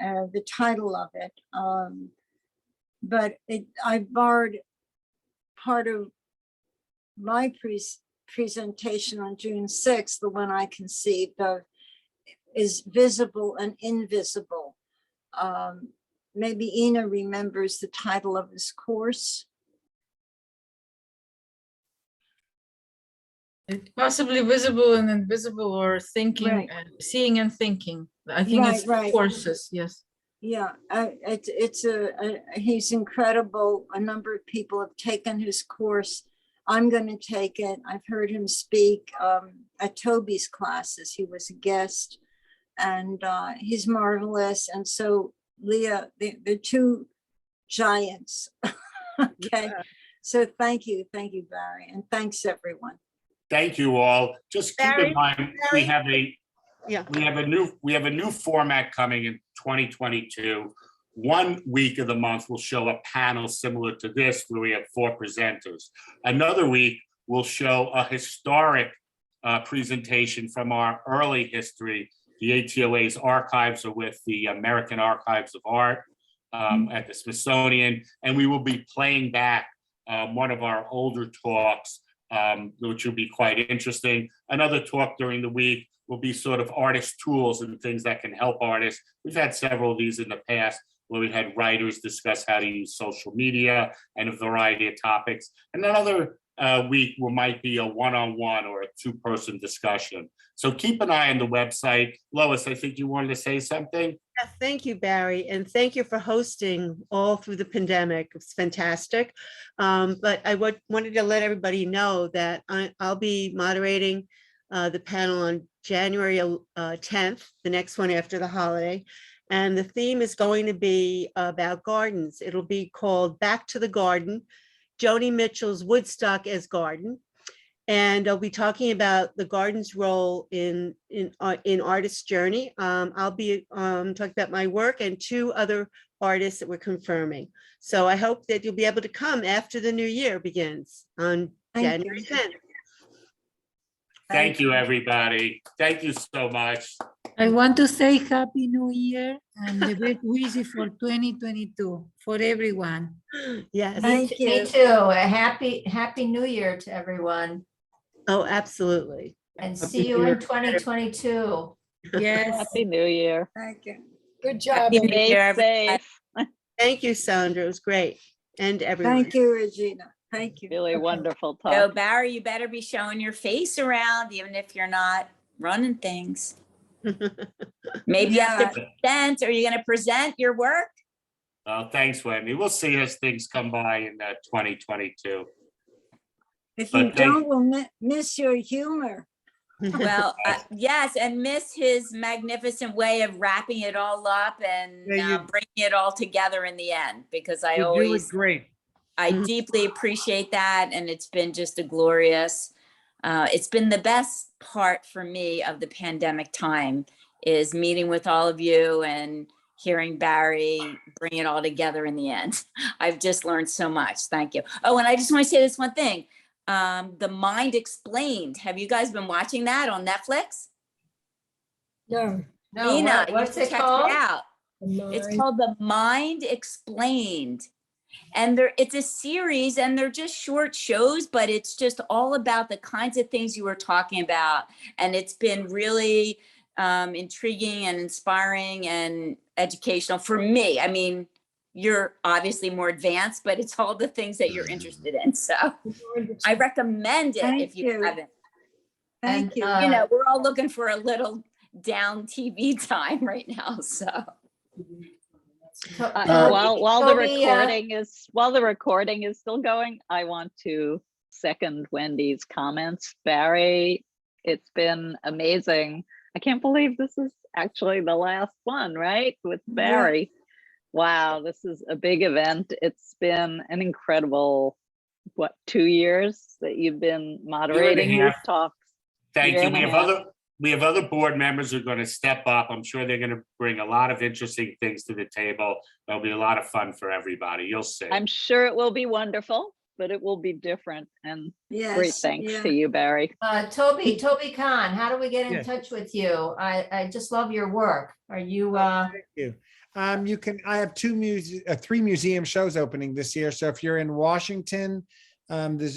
the title of it. But I borrowed part of my presentation on June 6th, the one I conceived of, is visible and invisible. Maybe Ina remembers the title of his course. It's possibly visible and invisible, or thinking, Right. Seeing and thinking. I think it's Right. courses, yes. Yeah, he's incredible. A number of people have taken his course. I'm going to take it. I've heard him speak at Toby's classes. He was a guest, and he's marvelous. And so, Leah, the two giants. Okay, yeah. So thank you, Barry, and thanks everyone. Thank you all. Just keep in mind, we have a new format coming in 2022. 1 week of the month will show a panel similar to this, where we have 4 presenters. Another week will show a historic presentation from our early history. The ATOA's archives are with the American Archives of Art at the Smithsonian, and we will be playing back one of our older talks, which will be quite interesting. Another talk during the week will be sort of artist tools and things that can help artists. We've had several of these in the past, where we had writers discuss how to use social media and a variety of topics. And another week might be a one-on-one or a 2-person discussion. So keep an eye on the website. Lois, I think you wanted to say something? Yeah, thank you, Barry. And thank you for hosting all through the pandemic. It's fantastic. But I wanted to let everybody know that I'll be moderating the panel on January 10th, the next one after the holiday. And the theme is going to be about gardens. It'll be called Back to the Garden, Joni Mitchell's Woodstock as Garden. And I'll be talking about the garden's role in artist's journey. I'll be talking about my work and 2 other artists that we're confirming. So I hope that you'll be able to come after the new year begins on January 10th. Thank you, everybody. Thank you so much. I want to say Happy New Year and the best wishes for 2022 for everyone. Yes. Thank you. Me too. A happy New Year to everyone. Oh, absolutely. And see you in 2022. Yes. Happy New Year. Thank you. Good job. Stay safe. Thank you, Sandra. It was great. And everyone. Thank you, Regina. Thank you. Really wonderful talk. So Barry, you better be showing your face around, even if you're not running things. Maybe you have to present. Are you going to present your work? Thanks, Wendy. We'll see as things come by in 2022. If But you don't, we'll miss your humor. Well, yes, and miss his magnificent way of wrapping it all up and bringing it all together in the end, because I You do it always, great. I deeply appreciate that. And it's been just a glorious, it's been the best part for me of the pandemic time is meeting with all of you and hearing Barry bring it all together in the end. I've just learned so much. Thank you. Oh, and I just want to say this one thing. The Mind Explained. Have you guys been watching that on Netflix? No. No, Nina, what's you it should check called? it out. It's called The Mind Explained. And it's a series and they're just short shows, but it's just all about the kinds of things you were talking about. And it's been really intriguing and inspiring and educational for me. I mean, you're obviously more advanced, but it's all the things that you're interested in. So I recommend it if you haven't. Thank you. You know, we're all looking for a little down TV time right now. So while the recording is still going, I want to second Wendy's comments. Barry, it's been amazing. I can't believe this is actually the last one, right? With Barry. Wow, this is a big event. It's been an incredible, 2 years that you've been moderating these talks? Thank you. We have other board members who are going to step up. I'm sure they're going to bring a lot of interesting things to the table. There'll be a lot of fun for everybody. You'll see. I'm sure it will be wonderful, but it will be different. And great thanks to you, Barry. Toby Kahn, how do we get in touch with you? I just love your work. Are you? Thank you. You can. I have 3 museum shows opening this year. So if you're in Washington, there's